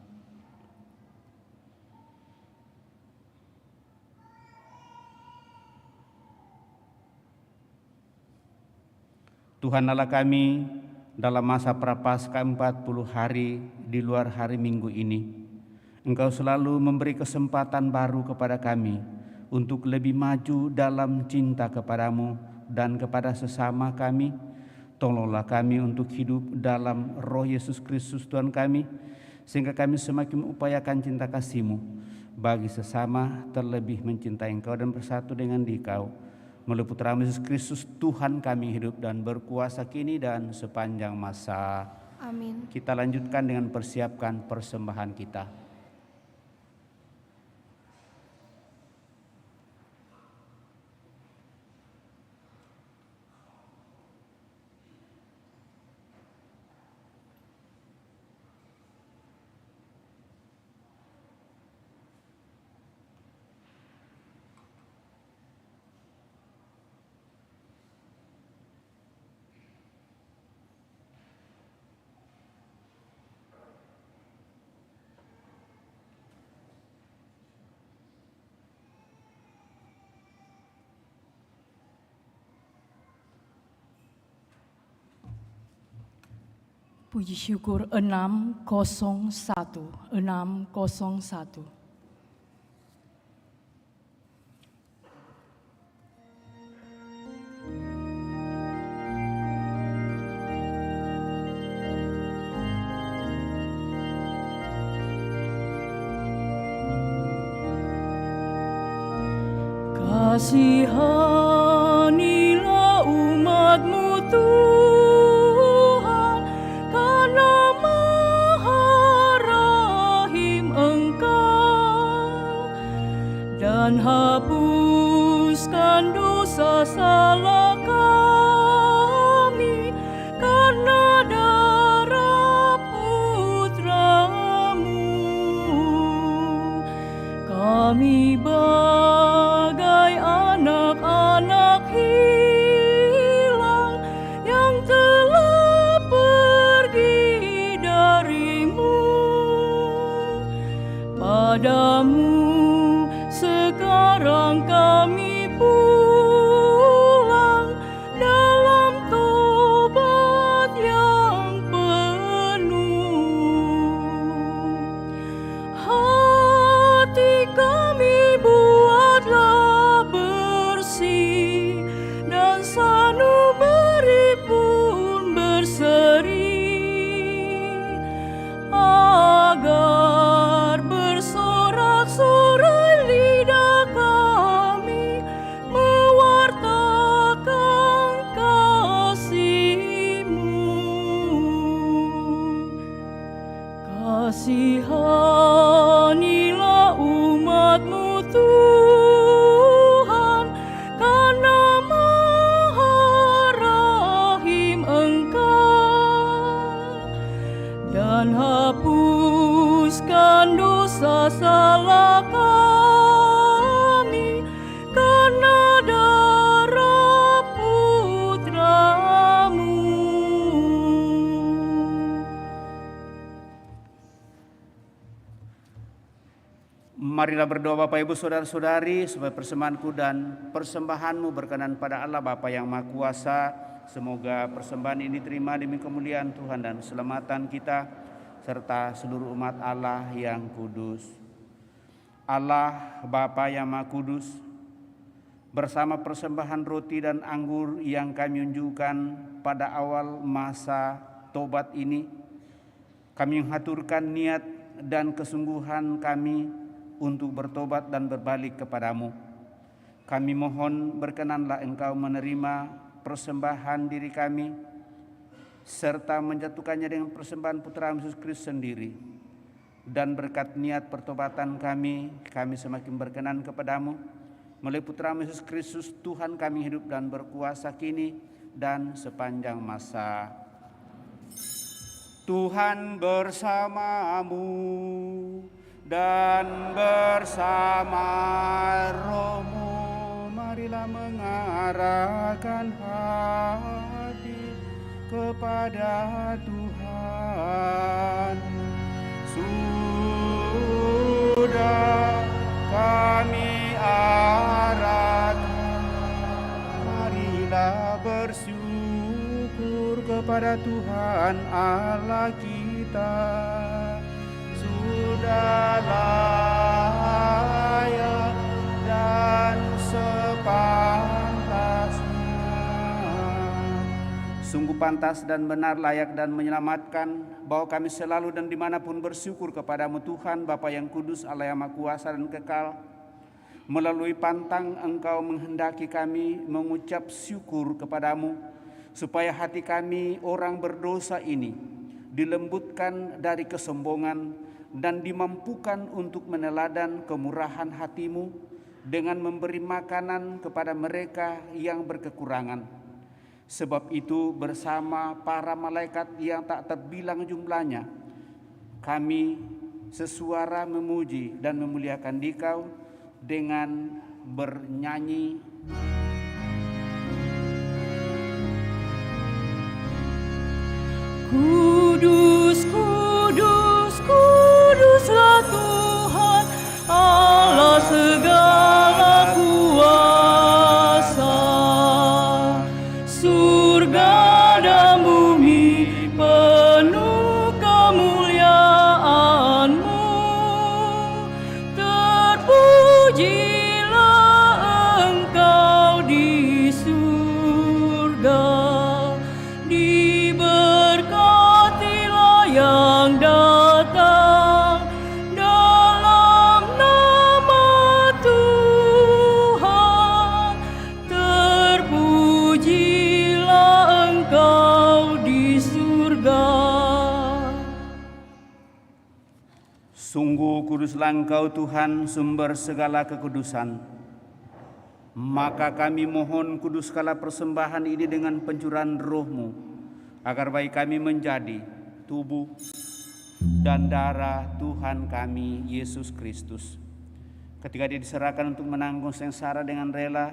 Tuhan Allah kami, dalam masa Prapaskah 40 hari di luar hari Minggu ini, Engkau selalu memberi kesempatan baru kepada kami untuk lebih maju dalam cinta kepadamu dan kepada sesama kami. Tolonglah kami untuk hidup dalam Roh Yesus Kristus Tuhan kami, sehingga kami semakin mengupayakan cinta kasih-Mu bagi sesama, terlebih mencintai Engkau dan bersatu dengan Dikau. Melalui Putra Yesus Kristus Tuhan kami hidup dan berkuasa kini dan sepanjang masa. Amin. Kita lanjutkan dengan persiapkan persembahan kita. Puji syukur 601, 601. Kasihanilah umat-Mu Tuhan, karena Maha Rahim Engkau, dan hapuskan dosa salah kami karena darah Putra-Mu. Kami bagai anak-anak hilang yang telah pergi dari-Mu. Padamu sekarang kami pulang dalam tobat yang penuh. Hati kami buatlah bersih, dan sanubari pun berseri, agar bersorak-sorai lidah kami mewartakan kasih-Mu. Kasihanilah umat-Mu Tuhan, karena Maha Rahim Engkau, dan hapuskan dosa salah kami karena darah Putra-Mu. Marilah berdoa Bapak Ibu Saudara-saudari supaya persembahanku dan persembahanmu berkenan pada Allah Bapa yang Maha Kuasa. Semoga persembahan ini terima demi kemuliaan Tuhan dan keselamatan kita serta seluruh umat Allah yang kudus. Allah Bapa yang Maha Kudus, bersama persembahan roti dan anggur yang kami unjukkan pada awal masa tobat ini, kami mengaturkan niat dan kesungguhan kami untuk bertobat dan berbalik kepadamu. Kami mohon berkenanlah Engkau menerima persembahan diri kami, serta menjatuhkannya dengan persembahan Putra Yesus Kristus sendiri. Dan berkat niat pertobatan kami semakin berkenan kepadamu. Melalui Putra Yesus Kristus Tuhan kami hidup dan berkuasa kini dan sepanjang masa. Tuhan bersamamu dan bersama rohmu, marilah mengarahkan hati kepada Tuhan. Sudah kami arahkan, marilah bersyukur kepada Tuhan Allah kita. Sudah layak dan sepantasnya. Sungguh pantas dan benar, layak dan menyelamatkan, bahwa kami selalu dan dimanapun bersyukur kepadamu Tuhan Bapa yang kudus, Allah yang Maha Kuasa dan kekal. Melalui pantang Engkau menghendaki kami mengucap syukur kepadamu, supaya hati kami orang berdosa ini dilembutkan dari kesombongan, dan dimampukan untuk meneladan kemurahan hatimu dengan memberi makanan kepada mereka yang berkekurangan. Sebab itu bersama para malaikat yang tak terbilang jumlahnya, kami sesuara memuji dan memuliakan Dikau dengan bernyanyi, Kudus, kudus, kuduslah Tuhan Allah segala kuasa. Surga dan bumi penuh kemuliaan-Mu. Terpujilah Engkau di surga. Diberkatilah yang datang dalam nama Tuhan. Terpujilah Engkau di surga. Sungguh kuduslah Engkau Tuhan, sumber segala kekudusan. Maka kami mohon kuduskanlah persembahan ini dengan pencurahan Roh-Mu, agar baik kami menjadi tubuh dan darah Tuhan kami Yesus Kristus. Ketika Dia diserahkan untuk menanggung sengsara dengan rela,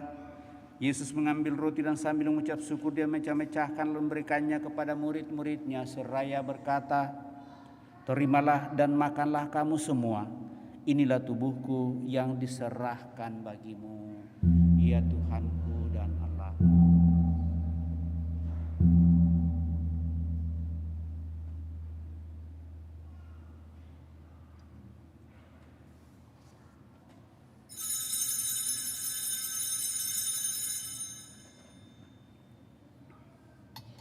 Yesus mengambil roti dan sambil mengucap syukur Dia mecah-mecahkan lalu memberikannya kepada murid-muridnya seraya berkata, "Terimalah dan makanlah kamu semua. Inilah tubuhku yang diserahkan bagimu." Ya Tuhanku dan Allahku.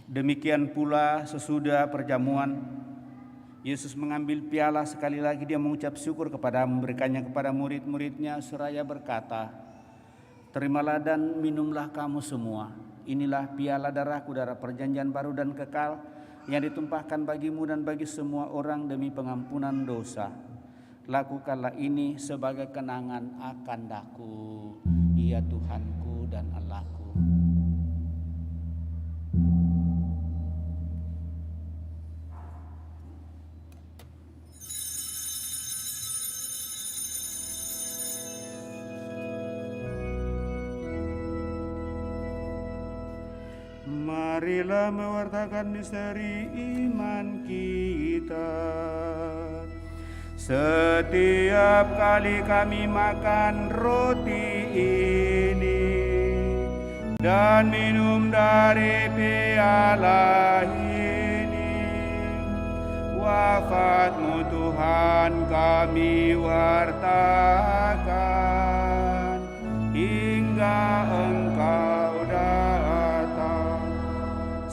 Demikian pula sesudah perjamuan, Yesus mengambil piala, sekali lagi Dia mengucap syukur kepada memberikannya kepada murid-muridnya seraya berkata, "Terimalah dan minumlah kamu semua. Inilah piala darahku, darah perjanjian baru dan kekal, yang ditumpahkan bagimu dan bagi semua orang demi pengampunan dosa. Lakukanlah ini sebagai kenangan akan Daku, ya Tuhanku dan Allahku." Marilah mewartakan misteri iman kita. Setiap kali kami makan roti ini dan minum dari piala ini, wafat-Mu Tuhan kami wartakan hingga Engkau datang.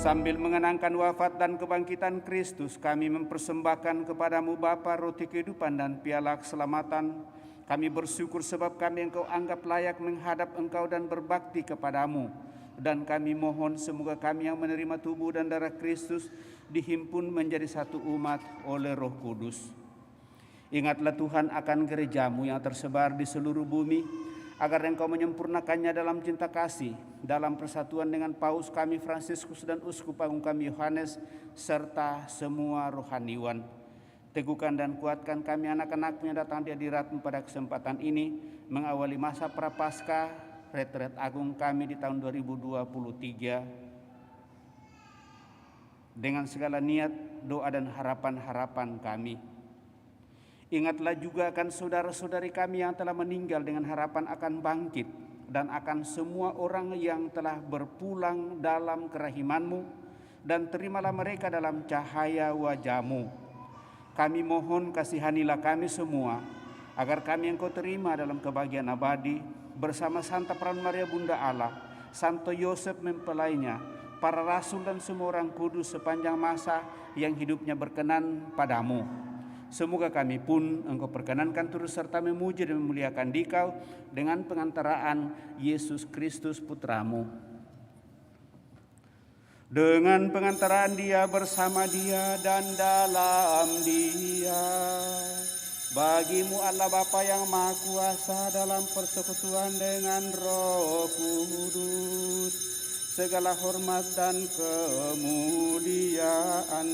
Sambil mengenangkan wafat dan kebangkitan Kristus, kami mempersembahkan kepada-Mu Bapa roti kehidupan dan piala keselamatan. Kami bersyukur sebab kami Engkau anggap layak menghadap Engkau dan berbakti kepada-Mu. Dan kami mohon semoga kami yang menerima tubuh dan darah Kristus dihimpun menjadi satu umat oleh Roh Kudus. Ingatlah Tuhan akan gereja-Mu yang tersebar di seluruh bumi, agar Engkau menyempurnakannya dalam cinta kasih, dalam persatuan dengan Paus kami Fransiskus dan Uskup Agung kami Yohanes, serta semua rohaniwan. Teguhkan dan kuatkan kami anak-anak-Mu yang datang di hadirat-Mu pada kesempatan ini, mengawali masa prapaskah retret agung kami di tahun 2023, dengan segala niat, doa dan harapan-harapan kami. Ingatlah juga akan saudara-saudari kami yang telah meninggal dengan harapan akan bangkit, dan akan semua orang yang telah berpulang dalam kerahiman-Mu, dan terimalah mereka dalam cahaya wajah-Mu. Kami mohon kasihanilah kami semua, agar kami Engkau terima dalam kebahagiaan abadi, bersama Santa Peran Maria Bunda Allah, Santo Yosef mempelainya, para rasul dan semua orang kudus sepanjang masa yang hidupnya berkenan padamu. Semoga kami pun Engkau perkenankan turut serta memuji dan memuliakan Dikau dengan pengantaraan Yesus Kristus Putra-Mu. dengan pengantaran Dia, bersama Dia, dan dalam Dia. Bagimu Allah Bapa yang Maha Kuasa dalam persekutuan dengan Roh Kudus, segala hormat dan kemuliaan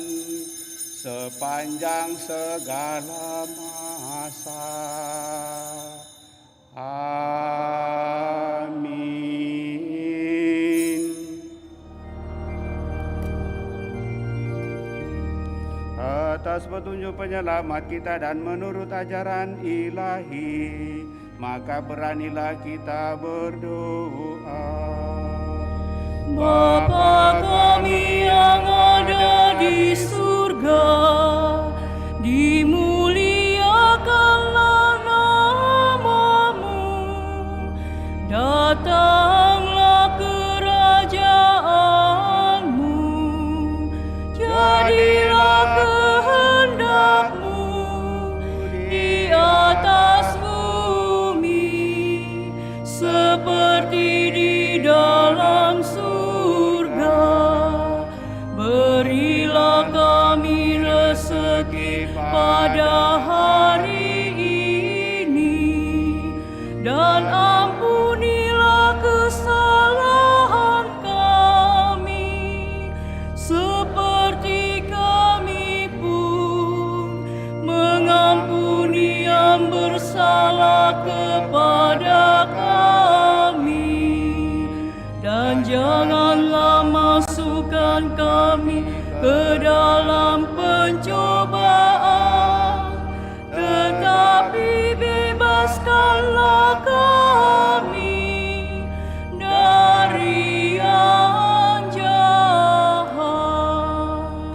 sepanjang segala masa. Amin. Atas petunjuk penyelamat kita dan menurut ajaran ilahi, maka beranilah kita berdoa. Bapa kami yang ada di surga, dimuliakanlah namamu, datanglah kerajaanmu, jadilah kehendakmu di atas bumi seperti di dalam surga. Berilah kami rezeki pada hari ini, dan ampunilah kesalahan kami seperti kami pun mengampuni yang bersalah kepada kami. Dan janganlah masukkan kami ke dalam pencobaan, tetapi bebaskanlah kami dari yang jahat.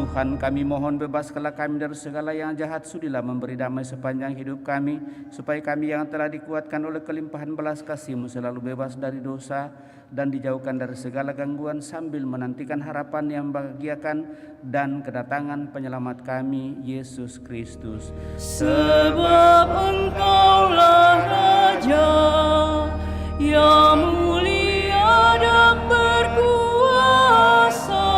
Tuhan, kami mohon bebaskanlah kami dari segala yang jahat, sudilah memberi damai sepanjang hidup kami, supaya kami yang telah dikuatkan oleh kelimpahan belas kasih-Mu selalu bebas dari dosa dan dijauhkan dari segala gangguan, sambil menantikan harapan yang membahagiakan dan kedatangan penyelamat kami, Yesus Kristus. Sebab Engkaulah Raja yang mulia dan berkuasa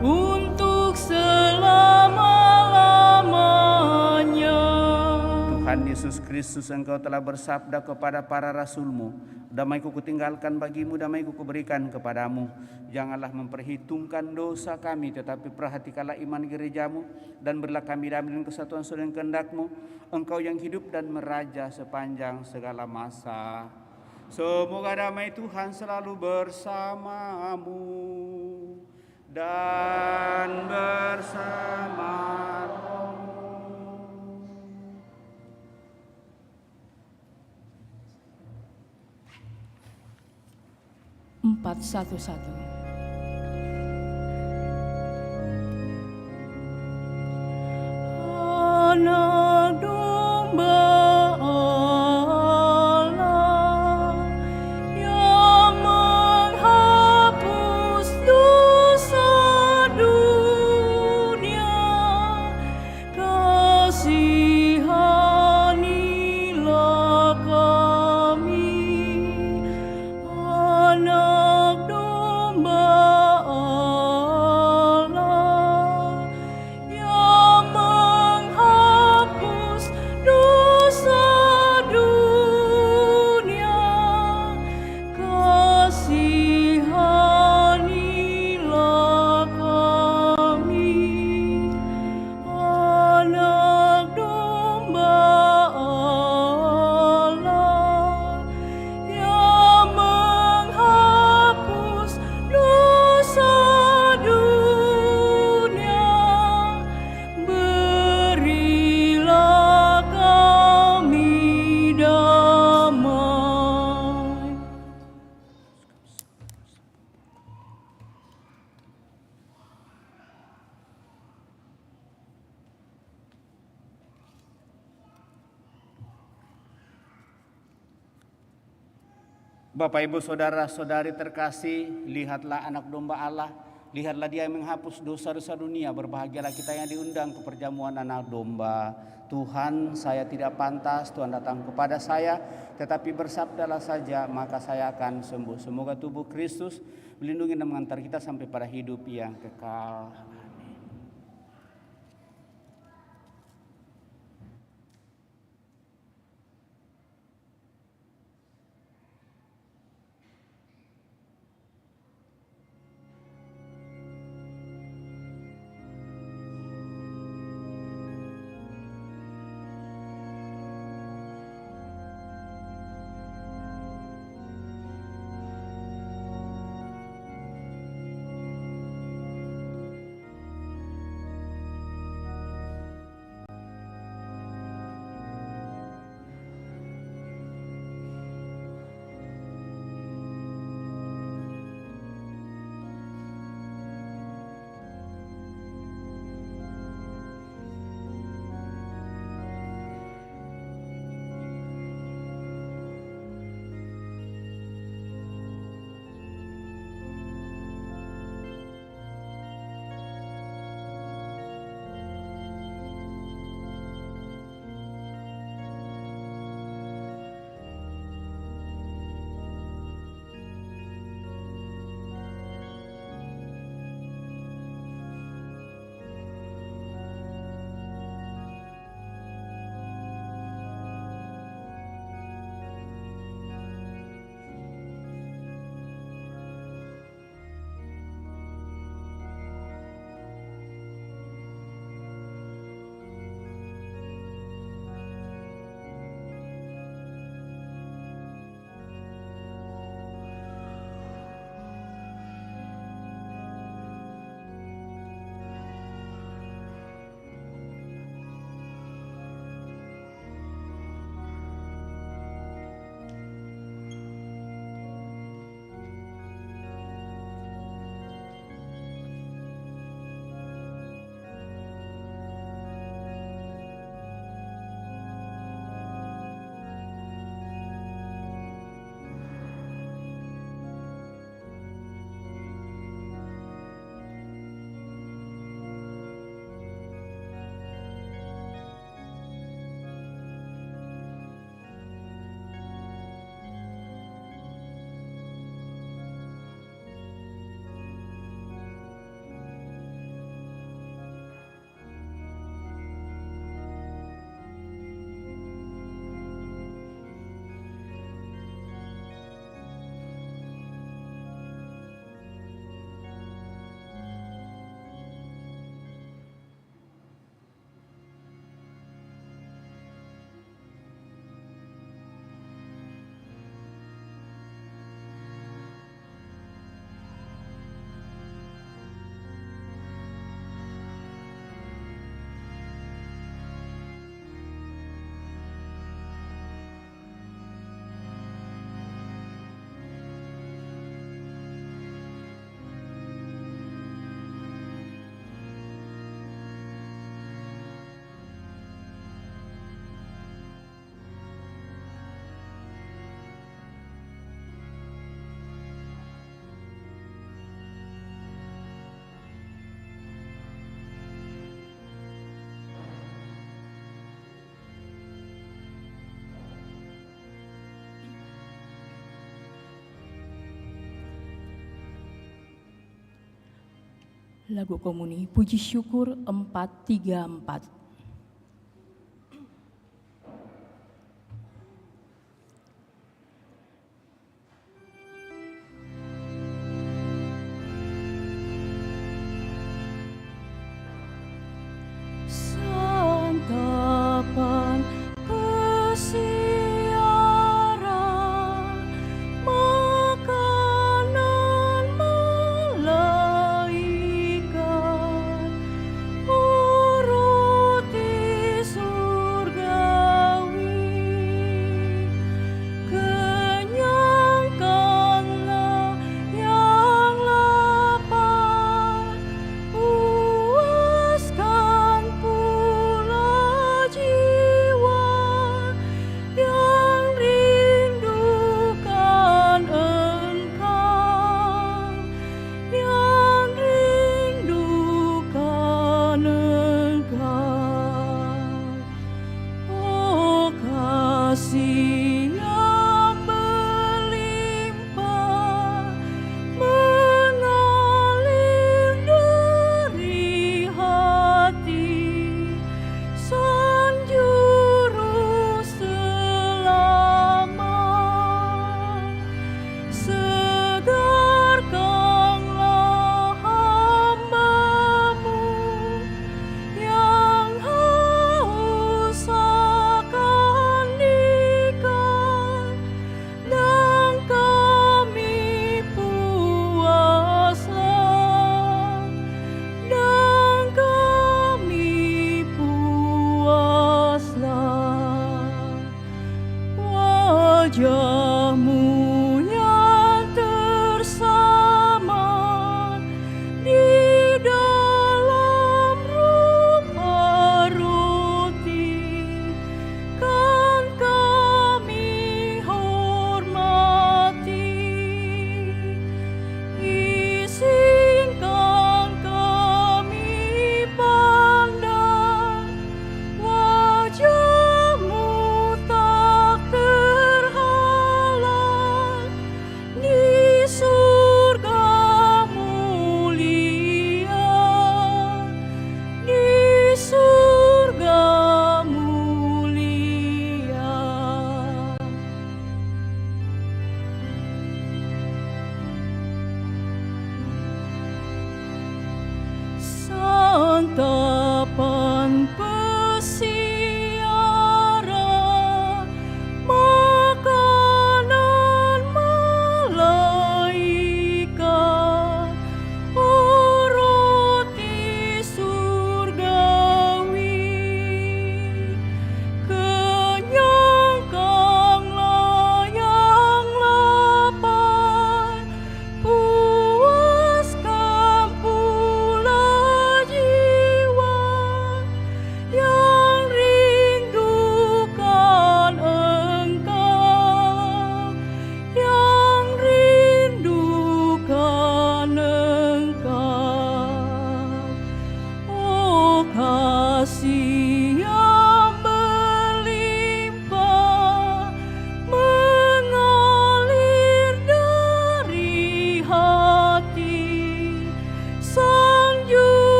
untuk selama-lamanya. Tuhan Yesus Kristus, Engkau telah bersabda kepada para rasul-Mu, damai-Ku kutinggalkan bagimu, damai-Ku kuberikan kepadamu. Janganlah memperhitungkan dosa kami, tetapi perhatikanlah iman gereja-Mu, dan berilah kami damai dan kesatuan sesuai dengan kehendak-Mu, Engkau yang hidup dan meraja sepanjang segala masa. Semoga damai Tuhan selalu bersamamu dan bersama rohmu. 411. Anak domba Allah yang menghapus dosa dunia, kasihanilah kami. Anak domba Allah yang menghapus dosa dunia, kasihanilah kami. Anak domba Allah yang menghapus dosa dunia, berilah kami damai. Bapak, Ibu, Saudara-saudari terkasih, lihatlah anak domba Allah Lihatlah Dia yang menghapus dosa-dosa dunia. Berbahagialah kita yang diundang ke perjamuan anak domba. Tuhan, saya tidak pantas Tuhan datang kepada saya, tetapi bersabdalah saja, maka saya akan sembuh. Semoga tubuh Kristus melindungi dan mengantar kita sampai pada hidup yang kekal. Lagu Komuni Puji Syukur 434. Santapan pesiaran, makanan malaikat, urut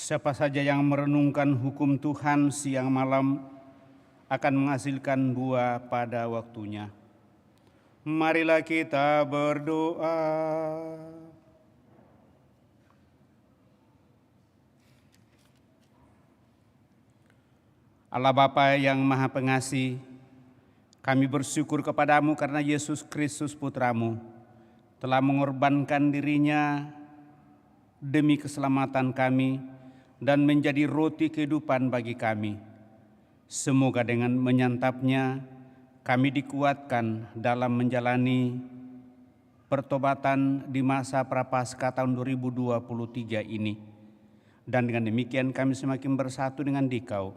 Siapa saja yang merenungkan hukum Tuhan siang malam akan menghasilkan buah pada waktunya. Marilah kita berdoa. Allah Bapa yang Maha Pengasih, kami bersyukur kepadamu karena Yesus Kristus Putramu telah mengorbankan dirinya demi keselamatan kami dan menjadi roti kehidupan bagi kami. Semoga dengan menyantapnya kami dikuatkan dalam menjalani pertobatan di masa Prapaskah tahun 2023 ini. Dan dengan demikian kami semakin bersatu dengan Dikau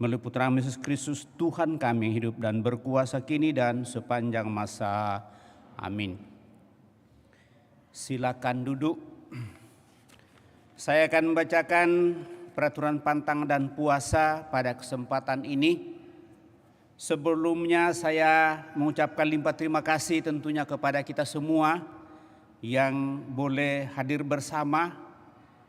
melalui Putramu Yesus Kristus Tuhan kami hidup dan berkuasa kini dan sepanjang masa. Amin. Silakan duduk. Saya akan membacakan peraturan pantang dan puasa pada kesempatan ini. Sebelumnya saya mengucapkan limpah terima kasih tentunya kepada kita semua yang boleh hadir bersama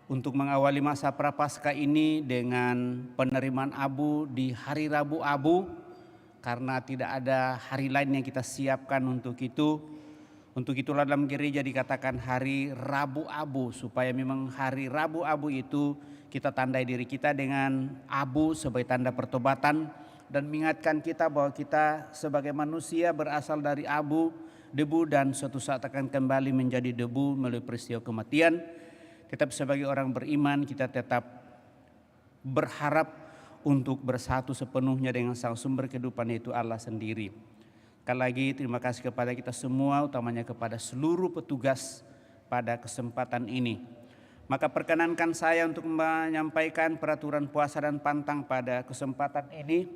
untuk mengawali masa Prapaskah ini dengan penerimaan abu di hari Rabu Abu, karena tidak ada hari lain yang kita siapkan untuk itu. Untuk itulah dalam gereja dikatakan hari Rabu Abu, supaya memang hari Rabu Abu itu kita tandai diri kita dengan abu sebagai tanda pertobatan dan mengingatkan kita bahwa kita sebagai manusia berasal dari abu, debu, dan suatu saat akan kembali menjadi debu melalui peristiwa kematian. Tetapi sebagai orang beriman kita tetap berharap untuk bersatu sepenuhnya dengan sang sumber kehidupan, yaitu Allah sendiri. Sekali lagi terima kasih kepada kita semua, utamanya kepada seluruh petugas pada kesempatan ini. Maka perkenankan saya untuk menyampaikan peraturan puasa dan pantang pada kesempatan ini,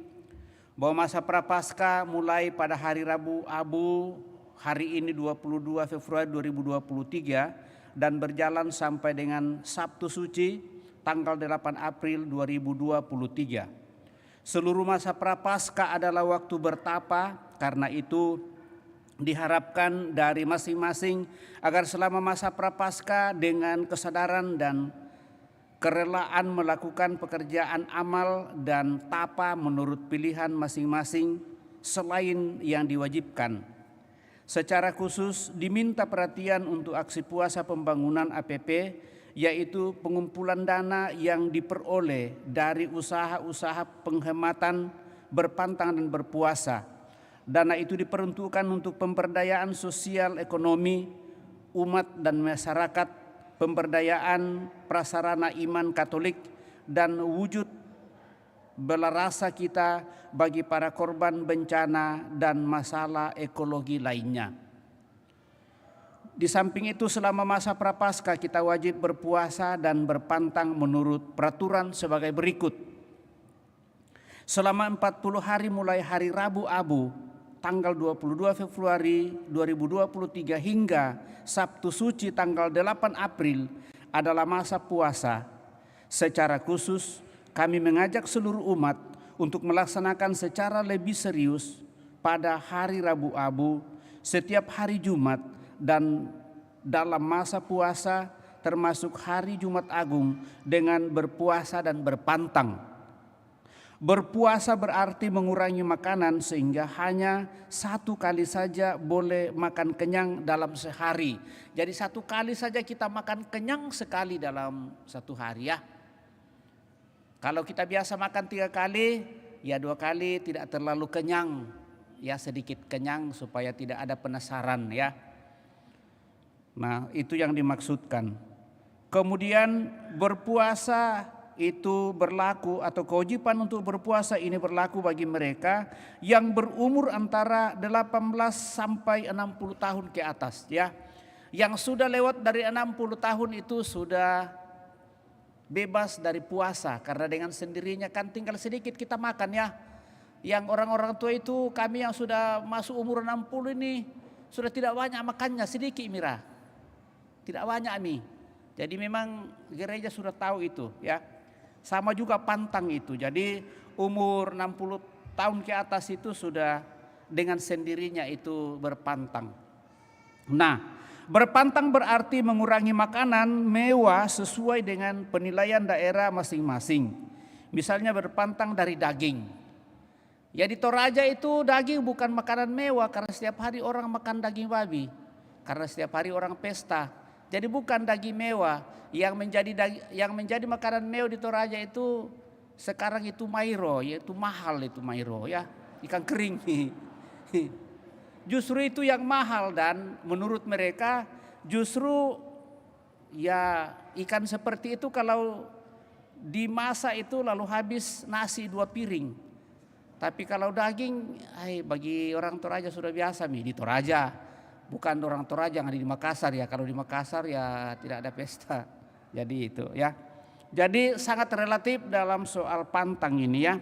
bahwa masa Prapaskah mulai pada hari Rabu Abu hari ini 22 Februari 2023 dan berjalan sampai dengan Sabtu Suci tanggal 8 April 2023. Seluruh masa Prapaskah adalah waktu bertapa. Karena itu diharapkan dari masing-masing agar selama masa Prapaskah dengan kesadaran dan kerelaan melakukan pekerjaan amal dan tapa menurut pilihan masing-masing selain yang diwajibkan. Secara khusus diminta perhatian untuk aksi puasa pembangunan APP, yaitu pengumpulan dana yang diperoleh dari usaha-usaha penghematan berpantang dan berpuasa. Dana itu diperuntukkan untuk pemberdayaan sosial ekonomi umat dan masyarakat, pemberdayaan prasarana iman Katolik, dan wujud bela rasa kita bagi para korban bencana dan masalah ekologi lainnya. Di samping itu selama masa Prapaskah kita wajib berpuasa dan berpantang menurut peraturan sebagai berikut. Selama 40 hari mulai hari Rabu Abu tanggal 22 Februari 2023 hingga Sabtu Suci tanggal 8 April adalah masa puasa. Secara khusus kami mengajak seluruh umat untuk melaksanakan secara lebih serius pada hari Rabu Abu, setiap hari Jumat, dan dalam masa puasa termasuk hari Jumat Agung dengan berpuasa dan berpantang. Berpuasa berarti mengurangi makanan sehingga hanya satu kali saja boleh makan kenyang dalam sehari. Jadi satu kali saja kita makan kenyang sekali dalam satu hari ya. Kalau kita biasa makan 3 kali, ya 2 kali tidak terlalu kenyang. Ya sedikit kenyang supaya tidak ada penasaran ya. Nah itu yang dimaksudkan. Kemudian berpuasa itu berlaku atau kewajiban untuk berpuasa ini berlaku bagi mereka yang berumur antara 18 sampai 60 tahun ke atas ya. Yang sudah lewat dari 60 tahun itu sudah bebas dari puasa karena dengan sendirinya kan tinggal sedikit kita makan ya. Yang orang-orang tua itu kami yang sudah masuk umur 60 ini sudah tidak banyak makannya, sedikit Mira. Tidak banyak Mi. Jadi memang gereja sudah tahu itu ya. Sama juga pantang itu. Jadi umur 60 tahun ke atas itu sudah dengan sendirinya itu berpantang. Nah, Berpantang berarti mengurangi makanan mewah sesuai dengan penilaian daerah masing-masing. Misalnya berpantang dari daging. Ya di Toraja itu daging bukan makanan mewah karena setiap hari orang makan daging babi. Karena setiap hari orang pesta. Jadi bukan daging mewah. Yang menjadi makanan mewah di Toraja itu sekarang itu mairo, yaitu mahal itu mairo ya. Ikan kering. Justru itu yang mahal dan menurut mereka justru ya ikan seperti itu kalau dimasak itu lalu habis nasi 2 piring. Tapi kalau daging, bagi orang Toraja sudah biasa di Toraja. Bukan orang Toraja yang ada di Makassar ya. Kalau di Makassar ya tidak ada pesta. Jadi itu ya. Jadi sangat relatif dalam soal pantang ini ya.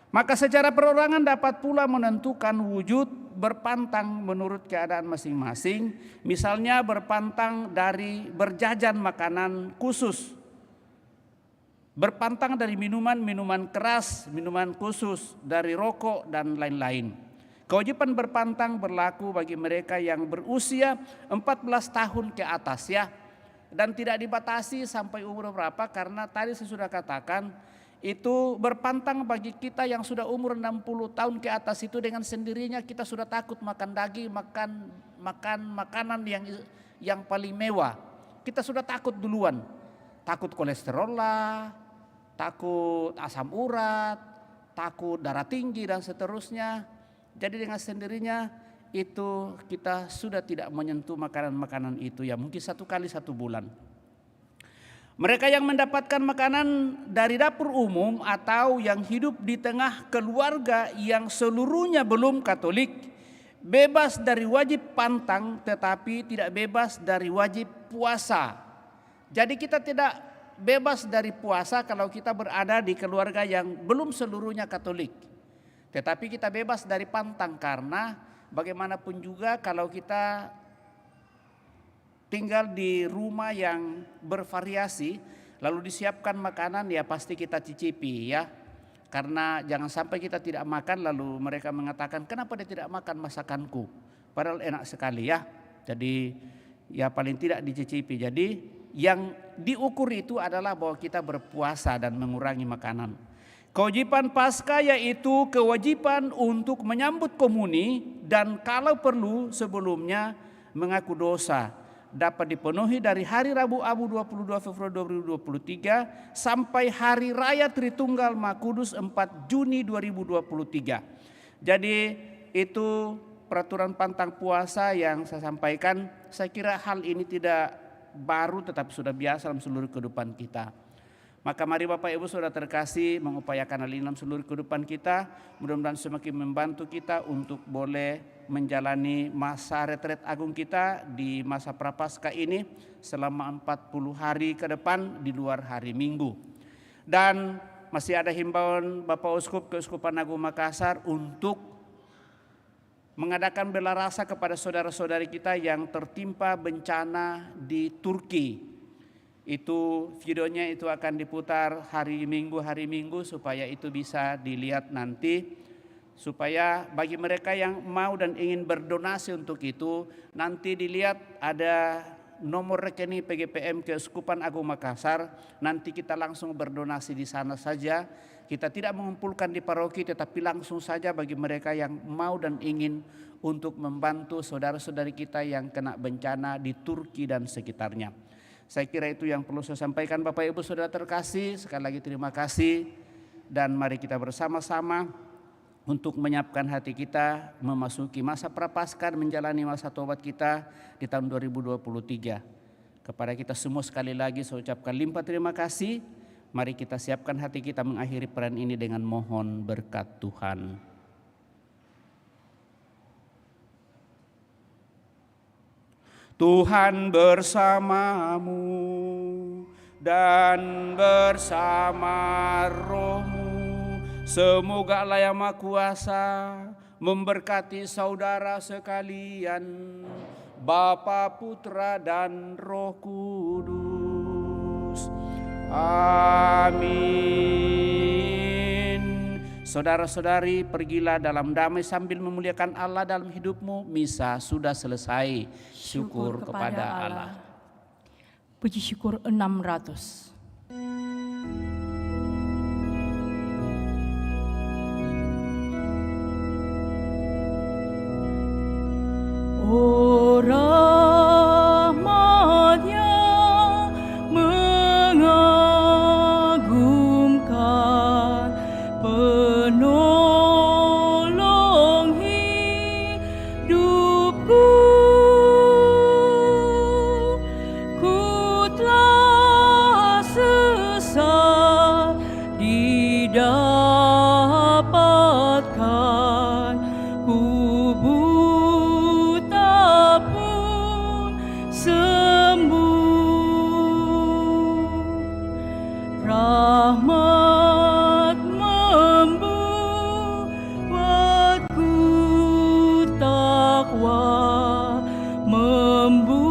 Maka secara perorangan dapat pula menentukan wujud berpantang menurut keadaan masing-masing. Misalnya berpantang dari berjajan makanan khusus. Berpantang dari minuman keras, minuman khusus, dari rokok dan lain-lain. Kewajiban berpantang berlaku bagi mereka yang berusia 14 tahun ke atas ya. Dan tidak dibatasi sampai umur berapa karena tadi saya sudah katakan itu berpantang bagi kita yang sudah umur 60 tahun ke atas itu dengan sendirinya kita sudah takut makan daging, makan makanan yang paling mewah. Kita sudah takut duluan. Takut kolesterol lah, takut asam urat, takut darah tinggi dan seterusnya. Jadi dengan sendirinya itu kita sudah tidak menyentuh makanan-makanan itu ya mungkin 1 kali 1 bulan. Mereka yang mendapatkan makanan dari dapur umum atau yang hidup di tengah keluarga yang seluruhnya belum Katolik bebas dari wajib pantang tetapi tidak bebas dari wajib puasa. Jadi kita tidak bebas dari puasa kalau kita berada di keluarga yang belum seluruhnya Katolik. Tetapi kita bebas dari pantang karena bagaimanapun juga kalau kita tinggal di rumah yang bervariasi lalu disiapkan makanan ya pasti kita cicipi ya. Karena jangan sampai kita tidak makan lalu mereka mengatakan kenapa dia tidak makan masakanku. Padahal enak sekali ya. Jadi ya paling tidak dicicipi. Jadi yang diukur itu adalah bahwa kita berpuasa dan mengurangi makanan. Kewajiban Paskah yaitu kewajiban untuk menyambut komuni dan kalau perlu sebelumnya mengaku dosa. Dapat dipenuhi dari hari Rabu Abu 22 Februari 2023 sampai hari Raya Tritunggal Maha Kudus 4 Juni 2023. Jadi itu peraturan pantang puasa yang saya sampaikan. Saya kira hal ini tidak baru tetapi sudah biasa dalam seluruh kehidupan kita. Maka mari Bapak Ibu Saudara terkasih mengupayakan hal ini dalam seluruh kehidupan kita. Mudah-mudahan semakin membantu kita untuk boleh menjalani masa retret agung kita di masa Prapaskah ini selama 40 hari ke depan di luar hari Minggu. Dan masih ada himbauan Bapak Uskup Keuskupan Agung Makassar untuk mengadakan bela rasa kepada saudara-saudari kita yang tertimpa bencana di Turki. Itu videonya itu akan diputar hari Minggu supaya itu bisa dilihat nanti. Supaya bagi mereka yang mau dan ingin berdonasi untuk itu nanti dilihat ada nomor rekening PGPM Keuskupan Agung Makassar. Nanti kita langsung berdonasi di sana saja. Kita tidak mengumpulkan di paroki tetapi langsung saja bagi mereka yang mau dan ingin untuk membantu saudara-saudari kita yang kena bencana di Turki dan sekitarnya. Saya kira itu yang perlu saya sampaikan Bapak Ibu Saudara terkasih. Sekali lagi terima kasih dan mari kita bersama-sama untuk menyiapkan hati kita memasuki masa Prapaskah menjalani masa tobat kita di tahun 2023. Kepada kita semua sekali lagi saya ucapkan limpah terima kasih. Mari kita siapkan hati kita mengakhiri peran ini dengan mohon berkat Tuhan. Tuhan bersamamu dan bersama rohmu. Semoga Allah yang Maha Kuasa memberkati saudara sekalian, Bapa, Putra, dan Roh Kudus. Amin. Saudara-saudari, pergilah dalam damai sambil memuliakan Allah dalam hidupmu. Misa sudah selesai. Syukur kepada Allah. Puji syukur 600. Oh, rahmat-Nya mengagumkan, penolong hidupku. Ku telah sesat didapatkan, ku buta pun sembuh. Rahmat membuatku takwa, membuatku